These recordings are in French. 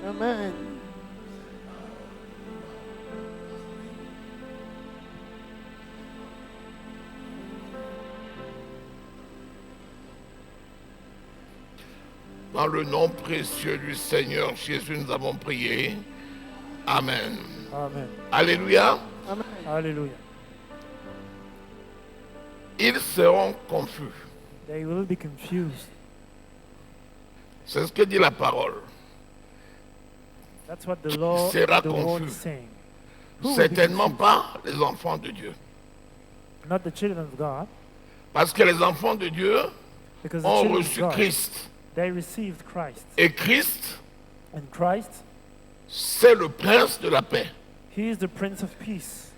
Amen. Dans le nom précieux du Seigneur Jésus, nous avons prié. Amen. Amen. Alléluia. Amen. Hallelujah. Ils seront confus. They will be confused. C'est ce que dit la parole. That's what the law, Sera the word confus. is saying. Who will be Certainement confused? pas les enfants de Dieu. Not the children of God, Parce que les enfants de Dieu because the ont children of reçu God, Christ. they received Christ. Et Christ, And Christ, c'est le prince de la paix. He is the Prince of Peace.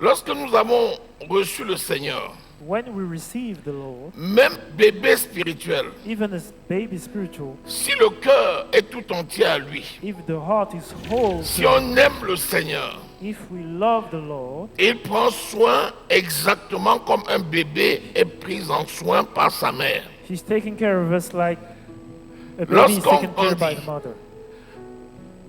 Lorsque nous avons reçu le Seigneur, When we receive the Lord, même bébé spirituel, even as baby spiritual, si le cœur est tout entier à lui, if the heart is whole, si to on aime le Seigneur, if we love the Lord, il prend soin exactement comme un bébé est pris en soin par sa mère. He's taking care of us like a baby is Lorsqu'on taken care by grandit, the mother.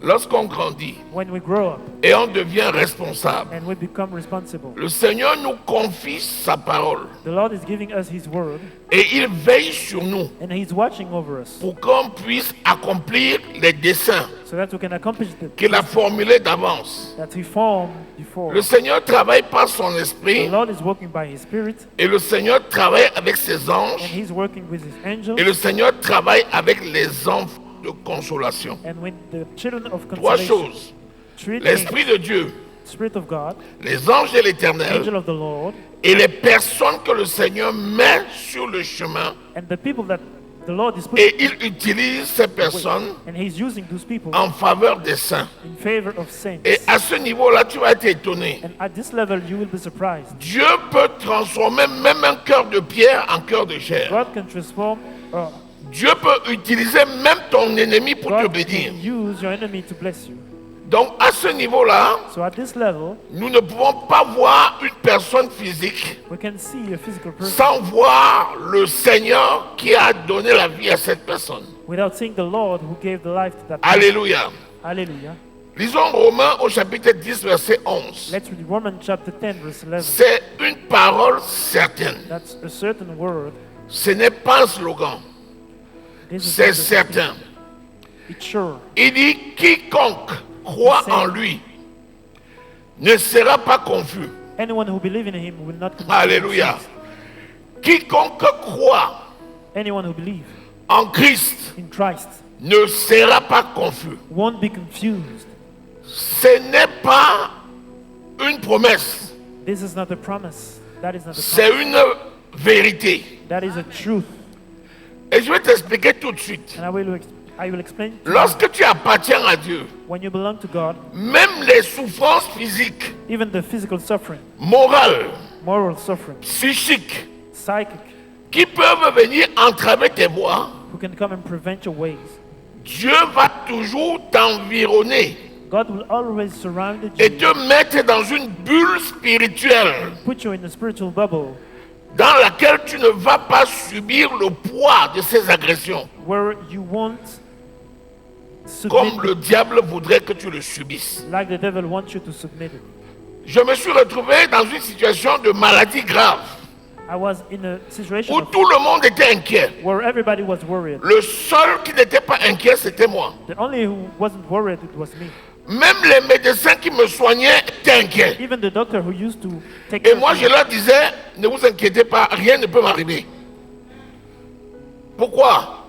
Lorsqu'on grandit When we grow up et on devient responsable, and we become responsible, le Seigneur nous confie sa parole the Lord is giving us His word et il veille sur nous and He's watching over us pour qu'on puisse accomplir les desseins so that we can accomplish the qu'il a formulés d'avance. that He formed before. Le Seigneur travaille par son The esprit Lord is working by His Spirit et le Seigneur travaille avec ses and anges He's working with His angels et le Seigneur travaille avec les enfants de consolation. and with the children of Trois consolation. choses: Three things: l'Esprit de Dieu, Spirit of God, les anges de l'Éternel angel of the Lord, et les personnes que le Seigneur met sur le chemin, and the people that the Lord is putting et il utilise ces personnes and He's using those people en faveur des saints. in favor of saints. Et à ce niveau-là, tu vas être étonné. And at this level, you will be surprised. Dieu peut transformer même un cœur de pierre en cœur de chair. God can transform, Dieu peut utiliser même ton ennemi pour te God bénir. can use your enemy to bless you. Donc à ce niveau-là, So at this level, nous ne pouvons pas voir une personne physique we can see a physical person sans voir le Seigneur qui a donné la vie à cette personne. without seeing the Lord who gave the life to that person. Alléluia. Hallelujah. Lisons Romains au chapitre 10, verset 11. Let's read Romans chapter 10, verse 11. C'est une parole certaine. That's a certain word. Ce n'est pas un slogan. This is C'est not a- certain. It's sure. Il dit quiconque croit en lui ne sera pas confus. Anyone who believes in Him will not be Alléluia. confused. Quiconque croit Anyone who believes en Christ in Christ ne sera pas confus. won't be confused. Ce n'est pas une promesse, This is not a promise. That is not a c'est promise. une vérité. That is a truth. Et je vais t'expliquer tout de suite. And I will explain to you. Lorsque tu appartiens à Dieu, When you belong to God, même les souffrances physiques, even the physical suffering, morales, moral suffering, psychiques, psychic, qui peuvent venir entraver tes voies, who can come and prevent your ways, Dieu va toujours t'environner God will always surround et you, te mettre dans une bulle spirituelle put you in a spiritual bubble dans laquelle tu ne vas pas subir le poids de ces agressions, where you won't comme submit le diable voudrait que tu le subisses. like the devil wants you to submit it. Je me suis retrouvé dans une situation de maladie grave I was in a situation où of, tout le monde était inquiet. where everybody was worried. Le seul qui n'était pas inquiet, c'était moi. The only who wasn't worried, it was me. Même les médecins qui me soignaient étaient inquiets. Even the doctor who used to take Et care moi, of je me, leur disais, ne vous inquiétez pas, rien ne peut m'arriver. Pourquoi?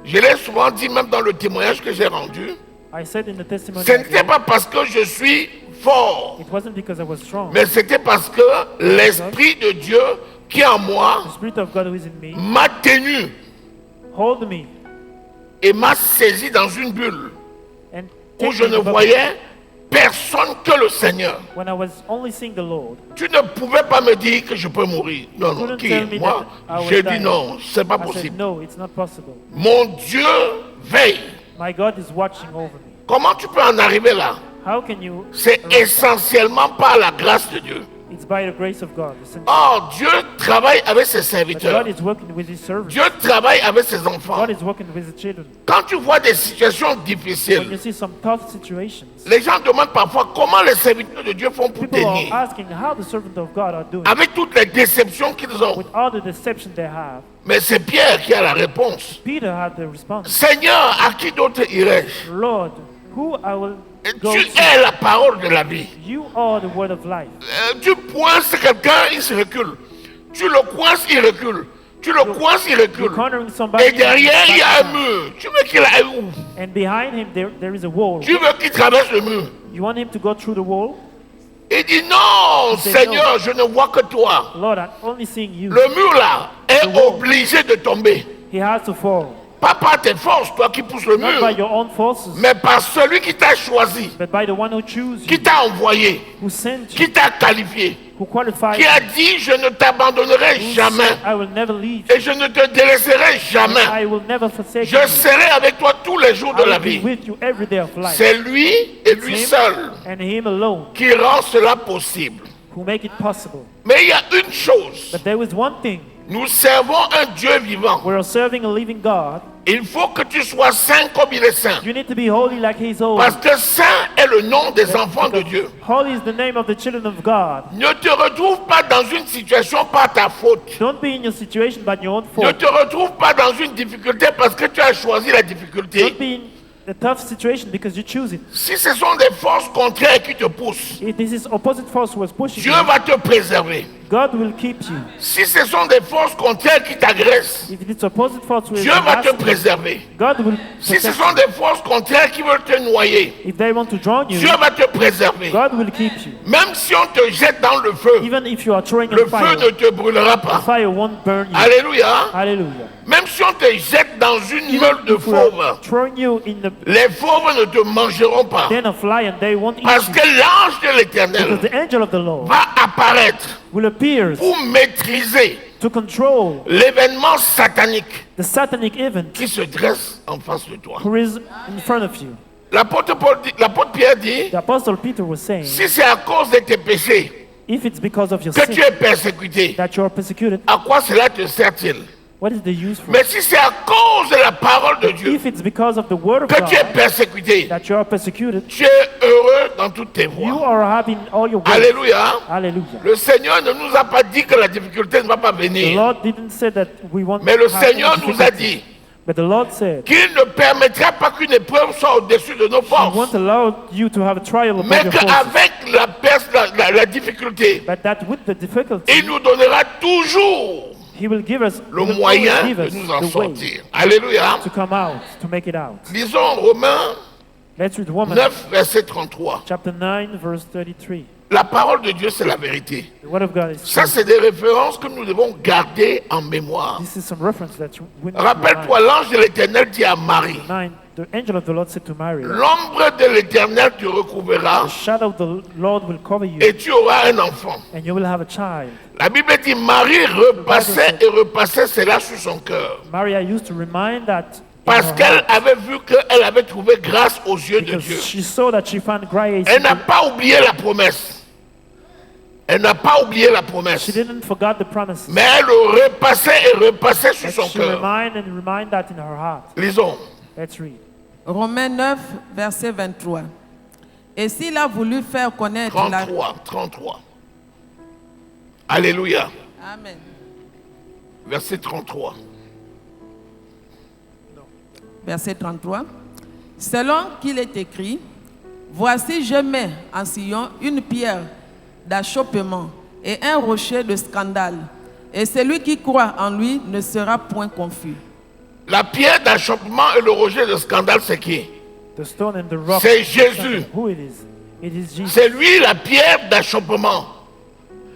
Je l'ai souvent dit, même dans le témoignage que j'ai rendu, I said in the testimony, ce I n'était gave, pas parce que je suis fort, it wasn't because I was strong. mais c'était parce que l'Esprit de Dieu qui est en moi The Spirit of God who is in me, m'a tenu hold me et m'a saisi dans une bulle and où take je me in ne the bubble. voyais personne que le Seigneur. When I was only seeing the Lord, Tu ne pouvais pas me dire que je peux mourir. Non, non, couldn't qui? tell me Moi, that I was j'ai dit dying. non, c'est pas I said, possible. no, it's not possible. Mon Dieu veille. My God is watching over me. Comment tu peux en arriver là? How can you? C'est essentiellement par la grâce de Dieu. It's by the grace of God. essentially. Or Dieu travaille avec ses But serviteurs. God is working with His servants. Dieu travaille avec ses enfants. God is working with His children. Quand tu vois des situations When you difficiles, see some tough situations, les gens demandent parfois comment les serviteurs de Dieu font pour people are tenir. asking how the servants of God are doing Avec toutes les déceptions qu'ils ont. with all the deception they have. Mais c'est Pierre qui a la réponse. Peter had the response. Seigneur, à qui d'autre irai-je? Lord, who I will go Tu to? es la parole de la vie. You are the word of life. Tu poinces quelqu'un, il se recule. Tu le coinces, il recule. Tu le coinces, il You're recule. cornering somebody. Et derrière, il y a un and mur. Tu veux qu'il aille où? behind him there is a wall. Tu veux qu'il traverse le mur? You want him to go through the wall? Il dit non, said Seigneur, je ne vois que toi. Lord, I'm only seeing you. Le mur là est wall. obligé de tomber. He has to fall. Pas par tes forces, toi qui pousses le Not by mur, your own forces, mais par celui qui t'a choisi, but by the one who chose qui you, t'a envoyé, who sent you, qui t'a qualifié, who qualified qui a you, dit je ne t'abandonnerai who jamais said, I will never leave et je ne te délaisserai jamais. I will never forsake Je you. serai avec toi tous les jours I de la will be vie. with you every day of life. C'est lui et lui Him seul and him alone qui rend cela possible. who make it possible. Mais il y a une chose, But there is one thing. nous servons un Dieu vivant. We are serving a living God. Il faut que tu sois saint comme il est saint. You need to be holy like He's holy. Parce que saint est le nom des enfants de Dieu. Holy is the name of the children of God. Ne te retrouve pas dans une situation par ta faute. Don't be in your situation by your own Ne fault. te retrouve pas dans une difficulté parce que tu as choisi la difficulté. Don't be in a tough situation because you choose it. Si ce sont des forces contraires qui te poussent, If this is opposite force who is pushing Dieu you, va te préserver. God will keep you. Si ce sont des forces contraires qui t'agressent, If it's opposite force who is Dieu va te harassing you, préserver. God will Si ce protect sont you. des forces contraires qui veulent te noyer, If they want to drown you, Dieu va te préserver. God will keep you. Même si on te jette dans le feu, Even if you are throwing le in feu fire, ne te brûlera the pas. fire won't burn you. Alléluia. Hallelujah. Même si on te jette dans une Even meule de if we are fauves, throwing you in the les fauves ne te mangeront pas. den of lion, they won't eat Parce you. que l'ange de l'Éternel Because the angel of the Lord va apparaître will appear pour maîtriser to control l'événement satanique the satanic event qui se dresse en face de toi. who is in front of you. L'apôtre Pierre dit, The apostle Peter was saying, si c'est à cause de tes péchés if it's because of your que tu sin es persécuté, that you are persecuted, à quoi cela te sert-il? what is the use for Mais it? si c'est à cause de la parole de Dieu If it's because of the word of que tu es God persécuté, that you are persecuted, tu es heureux dans toutes tes you voies. are having all your ways. Alléluia. Hallelujah. Le Seigneur ne nous a pas dit que la difficulté ne va pas The venir. Lord didn't say that we want Mais le to have any Seigneur nous a difficulty. dit But the Lord said, qu'il ne permettra pas qu'une épreuve soit au-dessus de nos He forces. won't allow you to have a trial above Mais your forces. qu'avec la difficulté, But that with the difficulty, il nous donnera toujours He will give us le he will moyen always give de us nous en the way sortir. Alléluia. to come out, to make it out. Lisons Romains Let's read Romans 9, verset 33. chapter 9, verse 33. La parole de Dieu, c'est la vérité. The word of God is Ça, true. c'est des références que nous devons garder en mémoire. This is some reference that we need to Rappelle-toi, remind. l'ange de l'Éternel dit à Marie, 9, the angel of the Lord said to Mary, l'ombre de l'Éternel te recouvrira the shadow of the Lord will cover you, et tu auras un enfant. and you will have a child. La Bible dit, Marie repassait et repassait cela sur son cœur. Maria used to remind that in Parce her qu'elle heart, avait vu qu'elle avait trouvé grâce aux yeux de Dieu. because she saw that she found grace. Elle n'a pas oublié la promesse. Elle n'a pas oublié la promesse. She didn't forget the promises. Mais elle le repassait et repassait sur But son she cœur. remind that in her heart. Lisons. Let's read. Romains 9, verset 23. Et s'il a voulu faire connaître la... 33. Alléluia. Amen. Verset 33. Verset 33. Selon qu'il est écrit, voici je mets en Sion une pierre d'achoppement et un rocher de scandale. Et celui qui croit en lui ne sera point confus. La pierre d'achoppement et le rocher de scandale, c'est qui? The stone and the rock. C'est Jésus. Who it is? It is Jesus. C'est lui la pierre d'achoppement.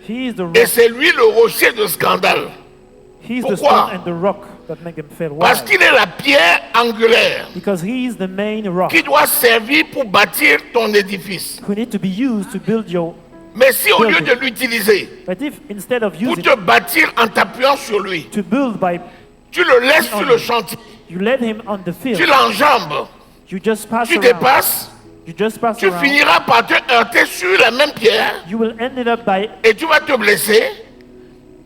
He is the Et rock. c'est lui le rocher de scandale. He is the Pourquoi? stone and the rock that make him fail. Parce Why? qu'il est la pierre angulaire Because he is the main rock qui doit servir pour bâtir ton édifice. who need to be used to build your. Mais si au lieu de l'utiliser But if instead of pour using te bâtir en t'appuyant sur lui, to build by, tu le laisses sur le chantier, you let him on the tu field, l'enjambes, you just pass tu around, dépasses, you You just pass tu around. finiras par te heurter sur la même pierre You will end it up by et tu vas te blesser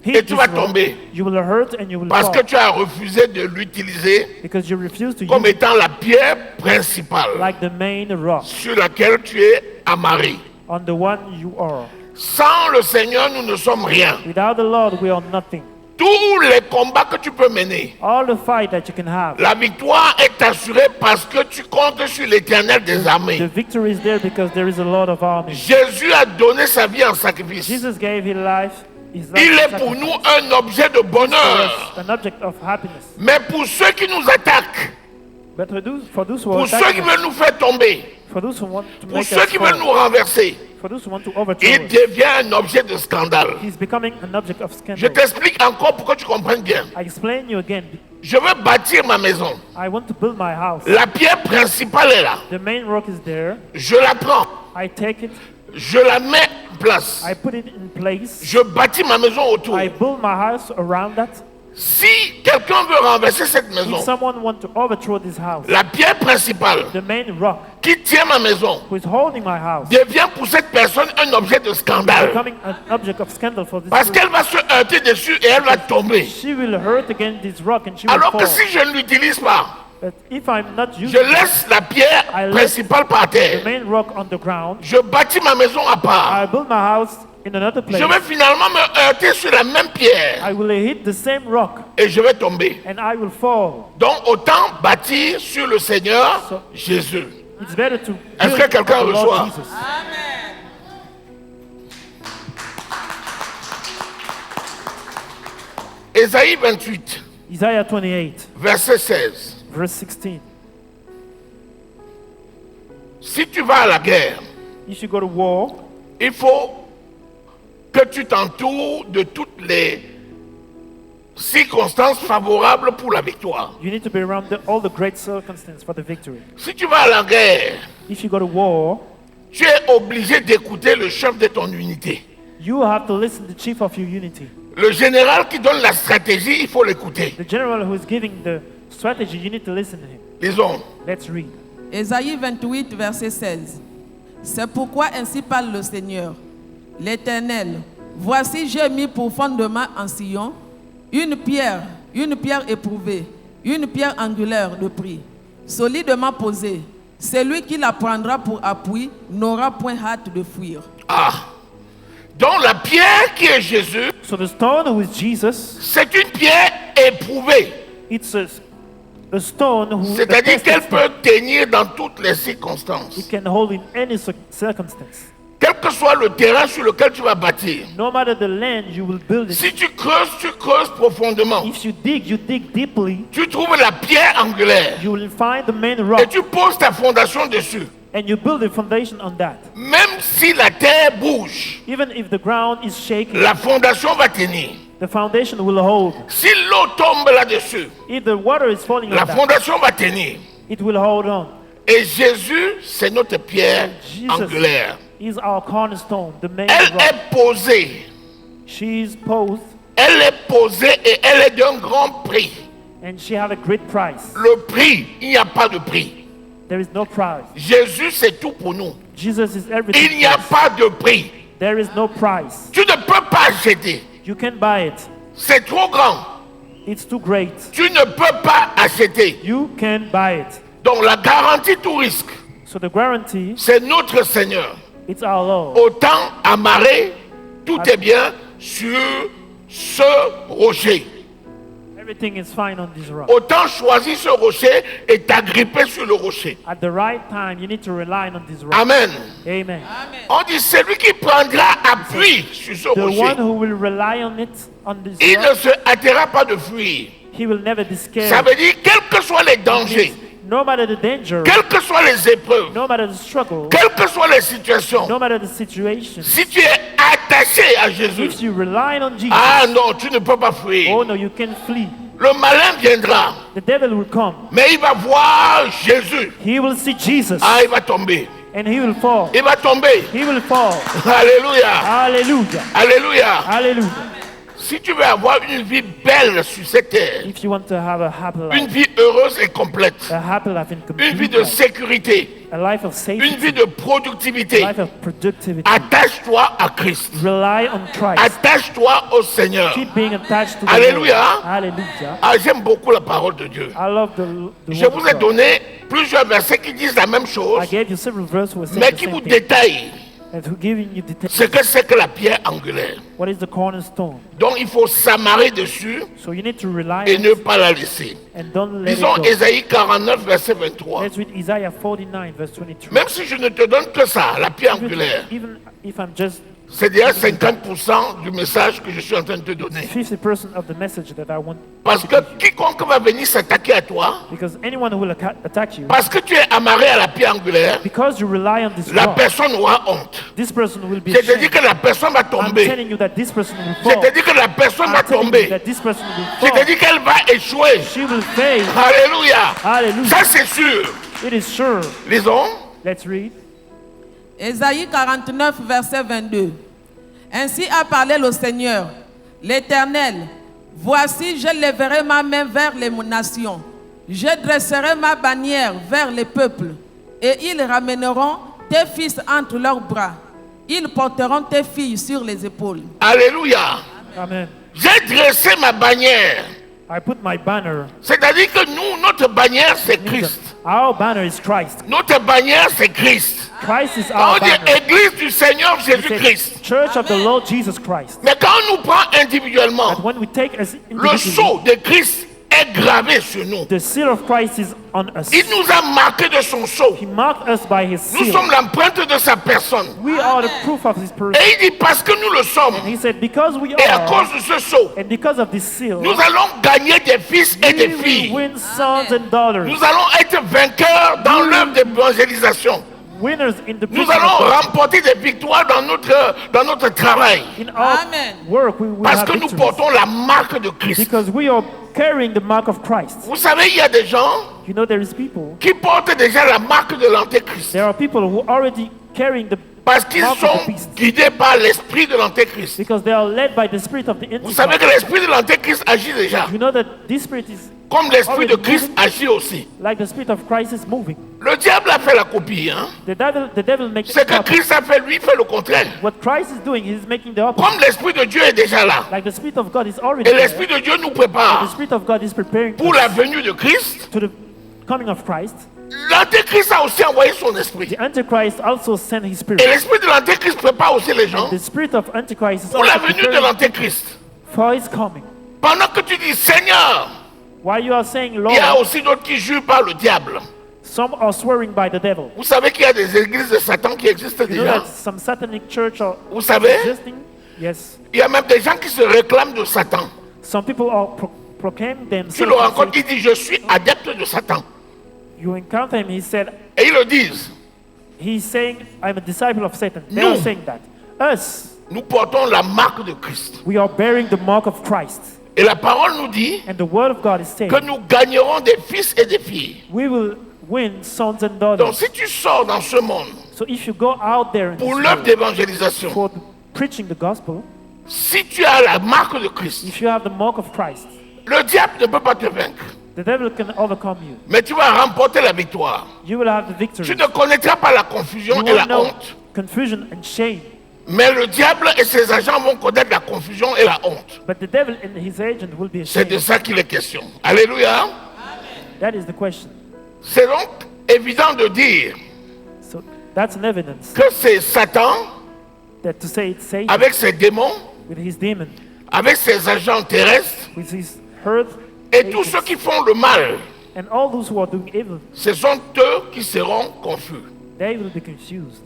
hit et tu this vas rock. tomber. You will hurt and you will Parce fall. que tu as refusé de l'utiliser Because you refuse to comme use it étant la pierre principale like the main rock sur laquelle tu es amarré. on the one you are. Sans le Seigneur, nous ne sommes rien. Without the Lord, we are nothing. Tous les combats que tu peux mener, All the fight that you can have, la victoire est assurée parce que tu comptes sur l'Éternel des the armées. victory is there because there is a lot of armies. Jésus a donné sa vie en sacrifice. Jesus gave his life Il as est a pour sacrifice nous un objet de for bonheur. us, an object of happiness. Mais pour ceux qui nous attaquent, But for those who pour are ceux qui attacking us, veulent nous faire tomber, for those who want to pour make ceux us qui veulent nous fall, renverser, for those who want to overthrow il us, devient un objet de scandale. he's becoming an object of Je scandal. t'explique encore pour que tu comprennes bien. I explain you again. Je veux bâtir ma maison. I want to build my house. La pierre principale est là. The main rock is there. Je la prends. I take it. Je la mets en place. I put it in place. Je bâtis ma maison autour. I build my house around that. Si quelqu'un veut renverser cette maison, If someone wants to overthrow this house, la pierre principale the main rock qui tient ma maison who is holding my house devient pour cette personne un objet de scandale. becoming an object of scandal for this Parce person. qu'elle va se heurter dessus et elle va tomber. She will hurt against this rock and she will Alors fall. que si je ne l'utilise pas, But if I'm not je using it, laisse la pierre I let principale par the terre. main rock on the ground, Je bâtis ma maison à part. I build my house in another place. Je vais finalement me heurter sur la même pierre I will hit the same rock et je vais tomber. and I will fall. Donc autant bâtir sur le Seigneur So- Jésus. It's better to Est-ce build que quelqu'un on the Lord reçoit? Jesus. Ésaïe 28, Isaiah 28, verset 16. verse 16. Si tu vas à la guerre, If you go to war, il faut que tu t'entoures de toutes les circonstances favorables pour la victoire. you need to be around all the great circumstances for the victory. Si tu vas à la guerre, If you go to war, tu es obligé d'écouter le chef de ton unité. you have to listen to the chief of your unity. Le général qui donne la stratégie, il faut l'écouter. The general who is giving the strategy, you need to listen to him. Lisons. Let's read. Ésaïe 28, verset 16. C'est pourquoi ainsi parle le Seigneur, l'Éternel. Voici, j'ai mis pour fondement en Sion une pierre éprouvée, une pierre angulaire de prix, solidement posée. Celui qui la prendra pour appui n'aura point hâte de fuir. Ah. Donc la pierre qui est Jésus, So the stone who is Jesus, c'est une pierre éprouvée. it's a stone who the C'est-à-dire tested qu'elle stone. peut tenir dans toutes les circonstances. It can hold in any circumstance. Quel que soit le terrain sur lequel tu vas bâtir. No matter the land, you will build it. Si tu creuses profondément. If you dig deeply, Tu trouves la pierre angulaire you will find the main et rock tu poses ta fondation dessus. and you build a foundation on that. Même si la terre bouge, Even if the ground is shaking, la fondation va tenir. the foundation will hold. Si l'eau tombe là-dessus, If the water is falling la on that, fondation va tenir. it will hold on. Et Jésus, c'est notre pierre Jesus angulaire. is our cornerstone, the main Elle rock. est posée. She is posed Elle est posée et elle est d'un grand prix. and she has a great price. Le prix, il n'y a pas de prix. There is no price. Jésus, c'est tout pour nous. Jesus is everything. Il n'y a for us. pas de prix. There is no price. Tu ne peux pas acheter. You can buy it. C'est trop grand. It's too great. Tu ne peux pas acheter. You can buy it. Donc la garantie tout risque, So the guarantee, c'est notre Seigneur. it's our Lord. Autant amarré, tout est bien sur ce rocher. Everything is fine on this rock. Autant choisir ce rocher et t'agripper sur le rocher. At the right time, you need to rely on this rock. Amen. Amen. On dit celui qui prendra appui sur ce The one rocher, who will rely on it, on this il ne rock, se hâtera pas de fuir. he will never be Ça scared. veut dire, quels que soient les dangers, No matter the danger, quelles que soient les épreuves, no matter the struggle, quelles que soient les situations, no matter the situation, si tu es attaché à Jésus, if you rely on Jesus, ah non, tu ne peux pas fuir. oh no, you can flee. Le malin viendra, The devil will come. mais il va voir Jésus. He will see Jesus Ah, il va tomber. and he will fall. Il va tomber. He will fall. Alléluia. Hallelujah. Alléluia. Hallelujah. Si tu veux avoir une vie belle sur cette terre, if you want to have a happy une life, vie heureuse et complète, a happy life in une vie complete de life, sécurité, a life of une safety, vie de a productivité, life of productivity, attache-toi à Christ. rely on Christ. Attache-toi au Seigneur. Keep being attached to the Alléluia. Lord. Hallelujah. Ah, j'aime beaucoup la parole de Dieu. I love the Je word vous of ai God. donné plusieurs versets qui disent la même chose, I gave you several verses who say mais the qui same vous thing, détaillent and who giving you details. ce que c'est que la pierre angulaire. What is the cornerstone? Donc il faut s'amarrer dessus So you need to rely et on ne it pas la laisser. and don't let it Disons go. Ésaïe 49, verset 23. Let's read Isaiah 49, verse 23. Même si je ne te donne que ça, la pierre angulaire, Even if I'm just c'est déjà 50% du message que je suis en train de te donner. 50% of the message that I want, Parce que quiconque va venir s'attaquer à toi, because anyone who will attack you, parce que tu es amarré à la pierre angulaire, because you rely on this la rock, personne aura honte. this person will be Je te dis ashamed. que la personne va I'm tomber. telling you that this person will Je fall. te dis que la personne va I'm telling you tomber. that this person will Je te fall. dis qu'elle va échouer. She will fail. Alléluia. Hallelujah. Ça c'est sûr. It is sure. Lisons. Let's read. Ésaïe 49, verset 22. Ainsi a parlé le Seigneur, l'Éternel. Voici, je lèverai ma main vers les nations. Je dresserai ma bannière vers les peuples. Et ils ramèneront tes fils entre leurs bras. Ils porteront tes filles sur les épaules. Alléluia. Amen. J'ai dressé ma bannière. I put my banner. C'est-à-dire que nous, notre bannière, c'est Christ. Our banner is Christ. Notre bannière, c'est Christ. Christ is Quand our on dit banner. Église du Seigneur He said, Jésus-Christ. Church of the Lord Jesus Christ. Mais quand on nous prend individuellement, But when we take as le individually, sceau de Christ est gravé sur nous. the seal of Christ is on us. Il nous a marqué de son sceau. He marked us by his Nous seal. sommes l'empreinte de sa personne. We are the proof of his person. Et il dit parce que nous le sommes, He said, because we et à are, cause de ce sceau, and because of this seal, nous allons gagner des fils et des we will filles. win sons and daughters, Nous allons être vainqueurs dans l'œuvre d'évangélisation. winners in the Nous preaching allons of God. remporter des victoires dans notre travail. In our Amen. work, we will Parce have que nous victories. portons la marque de Christ. Because we are carrying the mark of Christ. Vous savez, il y a des gens You know, there is people, qui portent déjà la marque de l'antéchrist. there are people who are already carrying the Parce qu'ils mark of sont the beast. guidés par l'esprit de l'antéchrist. Because they are led by the spirit of the Vous savez que Antichrist. l'esprit de l'antéchrist agit déjà. You know that this spirit is Comme l'esprit de Christ agit aussi. like the spirit of Christ is moving. Le diable a fait la copie. Hein? The devil makes Ce que it Christ a fait, lui, fait le contraire. What Christ is doing, he's making the opposite. Comme l'esprit de Dieu est déjà là. Like the spirit of God is already Et there. l'esprit de Dieu nous The prépare spirit of God is preparing pour us la venue de Christ. to the coming of Christ. L'antéchrist a aussi envoyé son esprit. The Antichrist also sent his Et spirit. l'esprit de l'antéchrist prépare aussi les gens The spirit of Antichrist is pour la also venue de preparing l'antéchrist. for his coming. Pendant que tu dis Seigneur, While you are saying, il y a Lord, aussi d'autres qui jurent par le diable. some are swearing by the devil. Vous savez qu'il y a des églises de Satan qui existent You know déjà. that some satanic church are Vous savez, existing? Yes. il y a même des gens qui se réclament de Satan. Some people are proclaim Tu themselves. le as rencontres, Satan. il dit je suis adepte de Satan. You encounter him, he said, Et ils le disent. he's saying, I'm a disciple of Satan. They No. are saying that. Us, Nous portons la marque de Christ. we are bearing the mark of Christ. Et la parole nous dit And the word of God is saying, que nous gagnerons des fils et des filles. we will win sons and Donc daughters. si tu sors dans ce monde So if you go out there in pour this l'œuvre world d'évangélisation, for preaching the gospel, si tu as la marque de Christ, if you have the mark of Christ, le diable ne peut pas te vaincre. the devil can overcome you. Mais tu vas remporter la victoire. You will have the victory. Tu ne connaîtras pas la confusion You et la will know honte. confusion and shame. Mais le diable et ses agents vont connaître la confusion et la honte. But the devil and his agent will be C'est de ashamed. ça qu'il est question. Alléluia. That is the question. C'est donc évident de dire So that's an evidence que c'est Satan that to say it's Satan avec ses démons, with his demon, avec ses agents terrestres with his earth, et tous ceux qui font le mal, and all those who are doing evil, ce sont eux qui seront confus. they will be confused.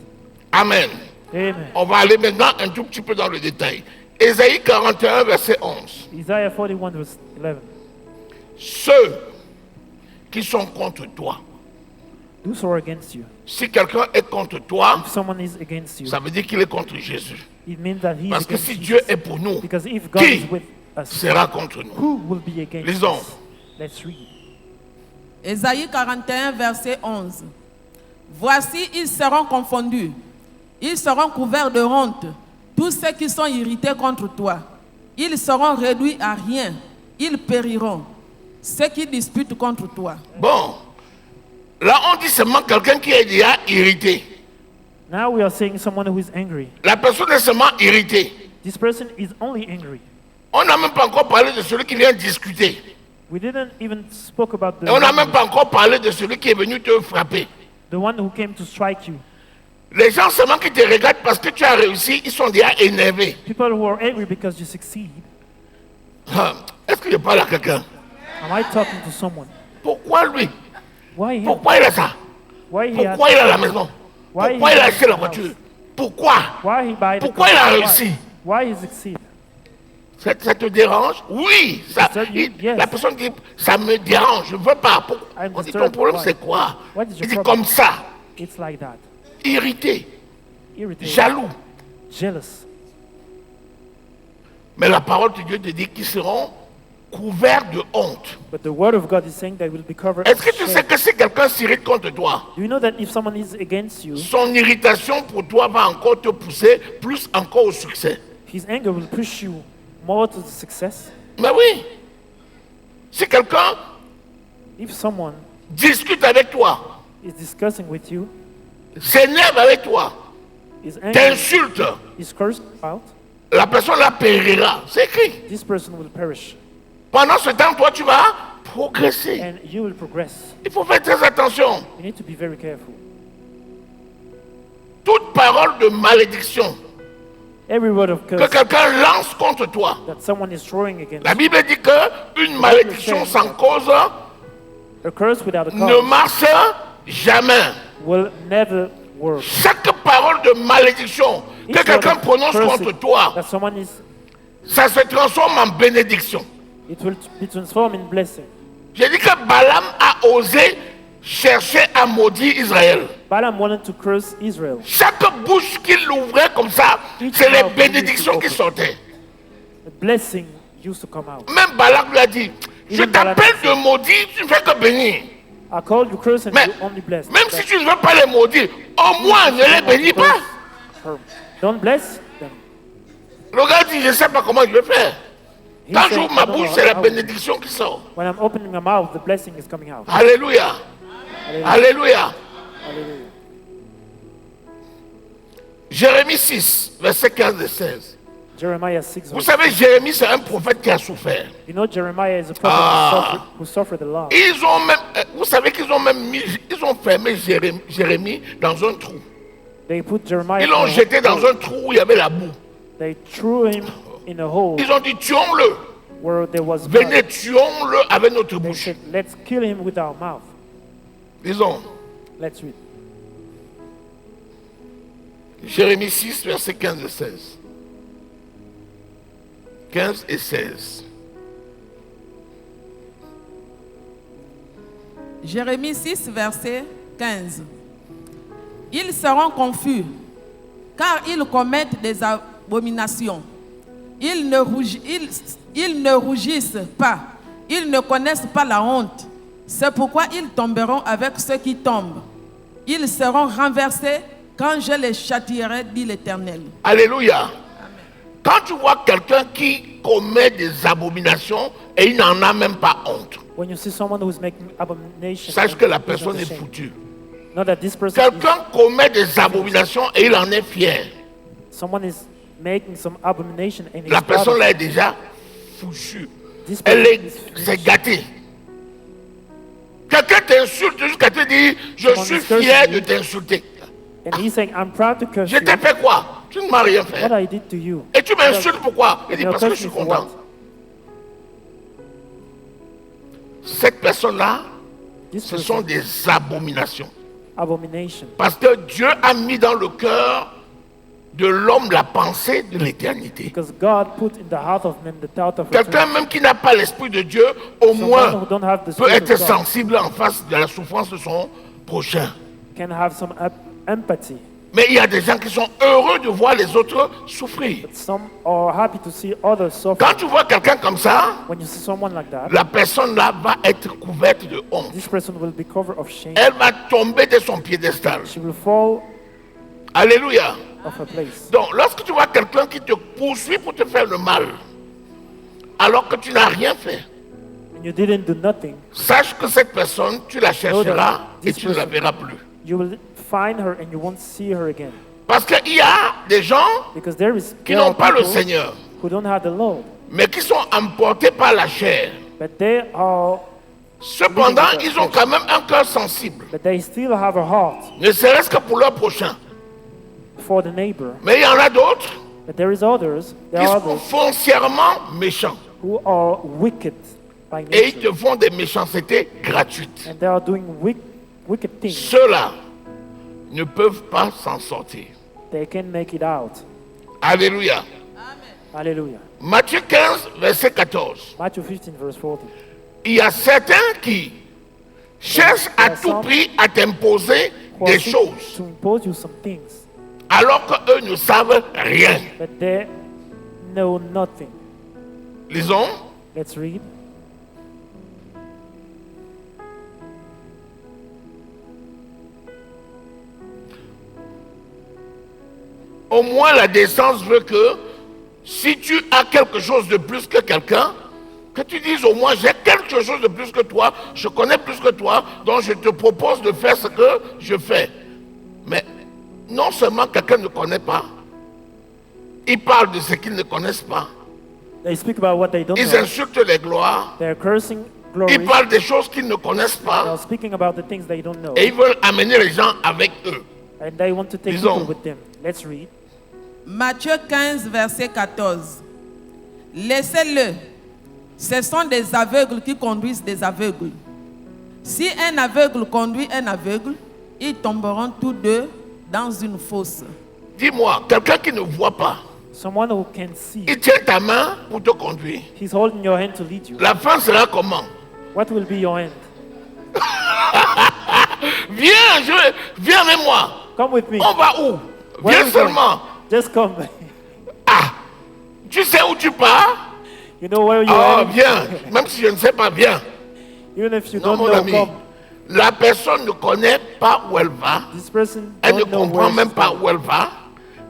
Amen. Amen. On va aller maintenant un tout petit peu dans le détail. Ésaïe 41, verset 11. Isaiah 41 verse 11. Ceux qui sont contre toi. Those who are against you. Si quelqu'un est contre toi, If someone is against you, ça veut dire qu'il est contre Jésus. it means that he is Parce que against si Jesus. Dieu est pour nous, Because if God qui is with us, sera contre nous? who will be against Lisons. us? Let's read. Ésaïe 41, verset 11. Voici, ils seront confondus. Ils seront couverts de honte, tous ceux qui sont irrités contre toi. Ils seront réduits à rien. Ils périront. Ceux qui disputent contre toi. Bon, là on dit seulement quelqu'un qui est déjà irrité. Now we are saying someone who is angry. La personne est seulement irritée. This person is only angry. On n'a même pas encore parlé de celui qui vient discuter. We didn't even spoke about Et on n'a même pas encore parlé de celui qui est venu te frapper. the one who came to strike you. Les gens seulement qui te regardent parce que tu as réussi, ils sont déjà énervés. People who are angry because you succeed. Est-ce que je parle à quelqu'un? Am I talking to someone? Pourquoi lui? Why him? Pourquoi il a ça? Why he Pourquoi has, il a la maison? Why Pourquoi he il a has acheté la the voiture? house? Pourquoi? Why he buy the Pourquoi il car? a Why? réussi? Why he succeed? Ça te dérange? Oui. Ça, Yes. La personne dit, ça me dérange, je ne veux pas. I'm On dit, ton disturbed. problème Why? c'est quoi? What is Il your dit problem? comme ça, It's like that. irrité, Irritated. jaloux. Jealous. Mais la parole de Dieu te dit qu'ils seront couverts de honte. But the word of God is saying they will be covered. Est-ce que with tu sais shame. que si quelqu'un s'irrite contre toi, Do you know that if someone is against you, son irritation pour toi va encore te pousser plus encore au succès? his anger will push you more to the success? Mais oui. Si quelqu'un If someone discute avec toi, is discussing with you, s'énerve avec toi, is angry, t'insulte, is cursed out, la personne la périra. C'est écrit. this person will perish. Pendant ce temps, toi, tu vas progresser. And you will progress. Il faut faire très attention. You need to be very careful. Toute parole de malédiction Every word of que curse quelqu'un lance contre toi. that someone is throwing against La you, Bible dit qu'une malédiction sans cause a curse without a ne cause, marche jamais. will never work. Chaque parole de malédiction que Each word quelqu'un of prononce curse contre toi, that someone is, ça se transforme en bénédiction. it will be transformed in blessing. J'ai dit que Balaam a osé chercher à maudire Israël. Balaam wanted to curse Israel. Chaque bouche qu'il ouvrait comme ça, c'est les bénédictions qui sortaient. The blessing used to come out. Même Balak lui a dit, je Even Balak t'appelle said, de maudire, tu ne fais que bénir. I called you curse and Mais you only bless. même si tu ne veux pas les maudire, au moins ne les bénis pas. Don't bless them. Le gars dit, je ne sais pas comment je vais faire. He Quand said, j'ouvre "I ma don't know bouche, c'est la how." bénédiction qui sort. When I'm opening my mouth, the blessing is coming out. Alléluia. Hallelujah. Alléluia. Hallelujah. Jérémie 6, verset 15 et 16. Jeremiah 6. Vous savez, Jérémie, c'est un prophète qui a souffert. You know Jeremiah is a prophet who suffered a lot. Ils ont même, vous savez qu'ils ont même mis, ils ont fermé Jérémie dans un trou. They put Jeremiah Ils l'ont in a jeté dans hole. un trou où il y avait la boue. They threw him in a hole Ils ont dit, tuons-le. where there was blood. Venez, tuons-le avec notre They bouche. said, let's kill him with our mouth. Disons, Let's read. Jérémie 6, verset 15 et 16. 15 et 16. Jérémie 6, verset 15. Ils seront confus, car ils commettent des abominations. Ils ne rougissent pas, ils ne connaissent pas la honte. C'est pourquoi ils tomberont avec ceux qui tombent. Ils seront renversés quand je les châtierai, dit l'Éternel. Alléluia. Quand tu vois quelqu'un qui commet des abominations et il n'en a même pas honte, When you see someone who is making abomination, sache and que la is not personne est ashamed, foutue. know that this person is, Quelqu'un commet des abominations et il en est fier. someone is making some abomination and La is proud personne of là it. est déjà foutue. This Elle person est, is c'est finished. gâté. Quelqu'un t'insulte jusqu'à te dire, je Someone suis is cursing fier de you. t'insulter. And he's saying, I'm proud to curse Je you. t'ai fait quoi? Tu ne m'as rien fait. What I did to you. Et tu m'insultes pourquoi? Il dit You're parce que je suis cursing for content. what? Cette personne-là, This ce person, sont des abominations. abomination. Parce que Dieu a mis dans le cœur de l'homme la pensée de l'éternité. Because God put in the heart of man the thought of Quelqu'un eternity. même qui n'a pas l'esprit de Dieu, au Someone moins who don't have the peut spirit être of God sensible en face de la souffrance de son prochain. can have some empathy. Mais il y a des gens qui sont heureux de voir les autres souffrir. But some are happy to see others suffer. Quand tu vois quelqu'un comme ça, When you see someone like that, la personne là va être couverte de honte. this person will be covered of shame. Elle va tomber de son piédestal. She will fall Alléluia. off her place. Donc, lorsque tu vois quelqu'un qui te poursuit pour te faire le mal, alors que tu n'as rien fait, and you didn't do nothing, sache que cette personne, tu la chercheras et tu ne la verras plus. you will find her and you won't see her again. Parce qu'il y a des gens Because qui n'ont pas le Seigneur, who don't have the Lord, mais qui sont emportés par la chair. but they are, Cependant, ils ont quand même un cœur sensible, but they still have a heart ne serait-ce que pour leur prochain. for the neighbor. Mais il y en a d'autres But there is others, there qui are sont others foncièrement méchants. who are wicked by Et ils te nature, font des méchancetés gratuites. and they are doing wicked things. Ceux-là ne peuvent pas s'en sortir. They can make it out. Alléluia. Hallelujah. Matthieu 15, verset 14. Matthew 15, verse 40. Il y a certains qui cherchent à tout prix à t'imposer Who are des seeking choses, to impose you some things, alors qu'eux ne savent rien. but they know nothing. Lisons. Let's read. Au moins la décence veut que si tu as quelque chose de plus que quelqu'un, que tu dises au moins j'ai quelque chose de plus que toi, je connais plus que toi, donc je te propose de faire ce que je fais. Mais non seulement quelqu'un ne connaît pas, ils parlent de ce qu'ils ne connaissent pas. They speak about what they don't Ils know. insultent les gloires, They're cursing glory. ils parlent des choses qu'ils ne connaissent They pas are speaking about the things they don't know. et ils veulent amener les gens avec eux. And they want to take Lisons. people with them. Let's read. Matthieu 15, verset 14. Laissez-le. Ce sont des aveugles qui conduisent des aveugles. Si un aveugle conduit un aveugle, ils tomberont tous deux dans une fosse. Dis-moi, quelqu'un qui ne voit pas, Someone who can see, il tient ta main pour te conduire. he's holding your hand to lead you. La fin sera comment? What will be your end? Viens avec moi. Come with me. On va où? Where Viens are we going? seulement. Just come. Ah, tu sais où tu pars? You know where you Oh, are. viens. Même si je ne sais pas, viens. Even if you Non, don't mon know, ami. come. La personne ne connaît pas où elle va. This person Elle ne don't know comprend where même she's pas going, où elle va.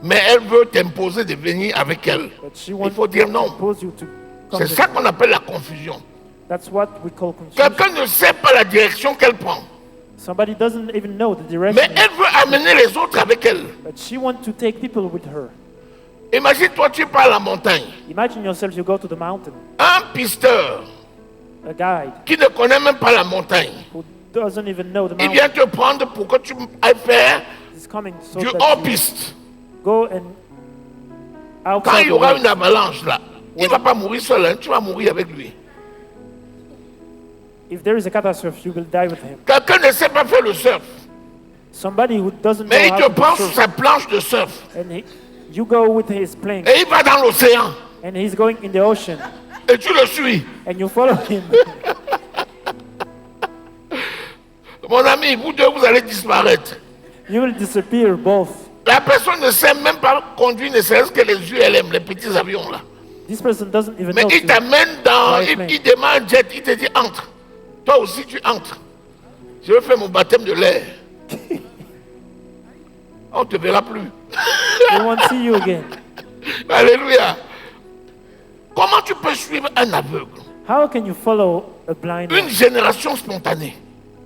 Mais elle veut t'imposer de venir avec elle. but she Il wants faut dire to non. impose you to come C'est with ça her. qu'on appelle la confusion. That's what we call confusion. Quelqu'un ne sait pas la direction qu'elle prend. Somebody doesn't even know the Mais direction, elle veut amener les autres avec elle. but she wants to take people with her. Imagine-toi, tu pars à la montagne. Imagine yourself, you go to the mountain. Un pisteur A guide qui ne connaît même pas la montagne, who doesn't even know the il mountain vient te prendre pour que tu ailles faire is coming so du that you hors-piste. go and Quand outside il y the aura way. une avalanche là, il ne va pas mourir seul, hein, tu vas mourir avec lui. If there is a catastrophe, you will die with him. Quelqu'un ne sait pas faire le surf, Somebody who doesn't know mais il how te to prend sur surf, sa planche de surf and you go with his plane, et il va dans l'océan and he's going in the ocean, et tu le suis. and you follow him. Mon ami, vous deux, vous allez disparaître. You will disappear both. La personne ne sait même pas conduire, ne serait-ce que les ULM, les petits avions là. This person doesn't even Mais know il to t'amène dans, Right, man. il démarre un jet, il te dit entre. Toi aussi tu entres. Je vais faire mon baptême de l'air. On ne te verra plus. we won't see you again. Alléluia. Comment tu peux suivre un aveugle? How can you follow a blind Une man? génération spontanée.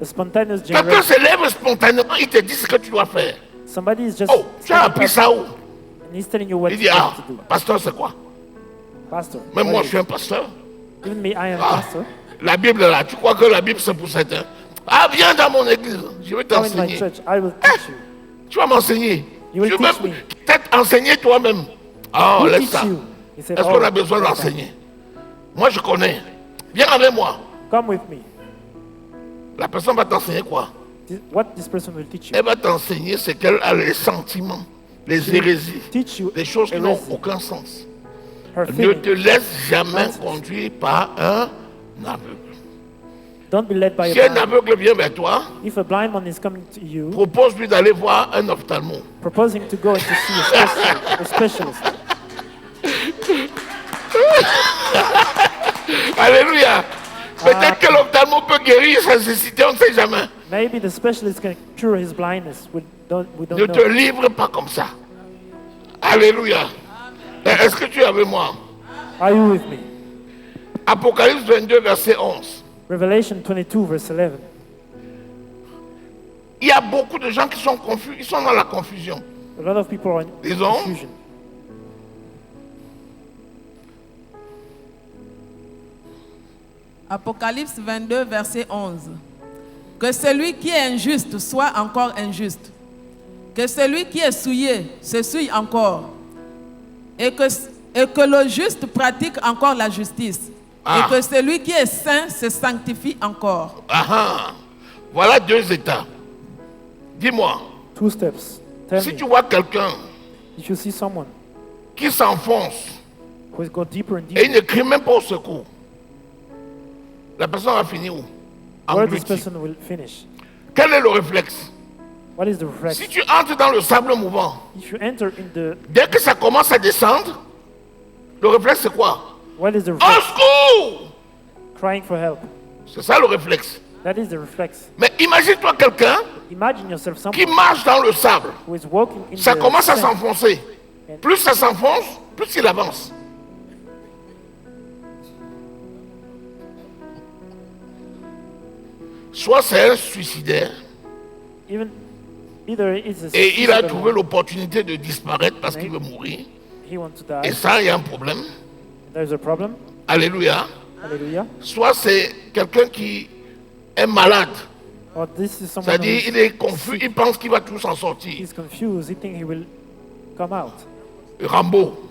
A spontaneous Quelqu'un generation? se lève spontanément, il te dit ce que tu dois faire. Somebody is just Oh, tu as appris ça où? and he's telling you what Il dit, you ah, have to do. pasteur c'est quoi? Pastor, Même moi what je is suis it? un pasteur. Even me, I am Ah, pastor. la Bible là, tu crois que la Bible c'est pour certains? Ah, viens dans mon église, je vais Come in my t'enseigner. church, I will teach you. Tu vas m'enseigner. You will Tu veux teach me. peut-être enseigner toi-même. Oh, Who laisse teach ça. you? He said, Est-ce "Oh, qu'on a besoin okay. d'enseigner? Moi, je connais. Viens avec moi. Come with me. La personne va t'enseigner quoi? What this person will teach you? Elle va t'enseigner ce qu'elle a, les sentiments, les hérésies, Teach you des choses qui n'ont heresy, aucun sens. her Ne feelings. te laisse jamais Nonsense. conduire par un aveugle. Don't be led by Si a un blind. aveugle vient vers toi, If a blind man is coming to you, propose-lui d'aller voir un ophtalmo. propose him to go and to see a specialist. Alléluia. Peut-être que l'ophtalmo peut guérir sa cécité, on ne sait jamais. Maybe the specialist can cure his blindness. We don't Ne te know. livre pas comme ça. Alléluia. Est-ce que tu es avec moi? Are you with me? Apocalypse 22, verset 11. Revelation 22, verse 11. Il y a beaucoup de gens qui sont confus, ils sont dans la confusion. A lot of people are in Disons, confusion. Apocalypse 22, verset 11. Que celui qui est injuste soit encore injuste. Que celui qui est souillé se souille encore. Et que le juste pratique encore la justice. Ah. Et que celui qui est saint se sanctifie encore. Ah, voilà 2 états. Dis-moi, 2 steps. Tell si me, tu vois quelqu'un if you see someone qui s'enfonce who has gone deeper and et il deeper, ne crie même pas au secours, la personne va finir où? where this Engloutie. person will finish. Quel est le réflexe? What is the reflex? Si tu entres dans le sable mouvant, If you enter in the, dès que ça commence à descendre, le réflexe c'est quoi? what is the Au reflex? secours! Crying for help. C'est ça le réflexe. That is the reflex. Mais imagine-toi quelqu'un Imagine yourself qui someone marche dans le sable. who is walking in Ça the commence à sand. s'enfoncer. Plus ça s'enfonce, plus il avance. Soit c'est un suicidaire Either it's a et il a suicidal trouvé one, l'opportunité de disparaître parce qu'il veut mourir. he wants to Et die. ça, il y a un problème. There's a problem. Alléluia. Hallelujah. Soit c'est quelqu'un qui est malade. Or this is someone C'est-à-dire, who il est confus, il pense qu'il va tout s'en sortir. is confused. He thinks he will come out. Rambo,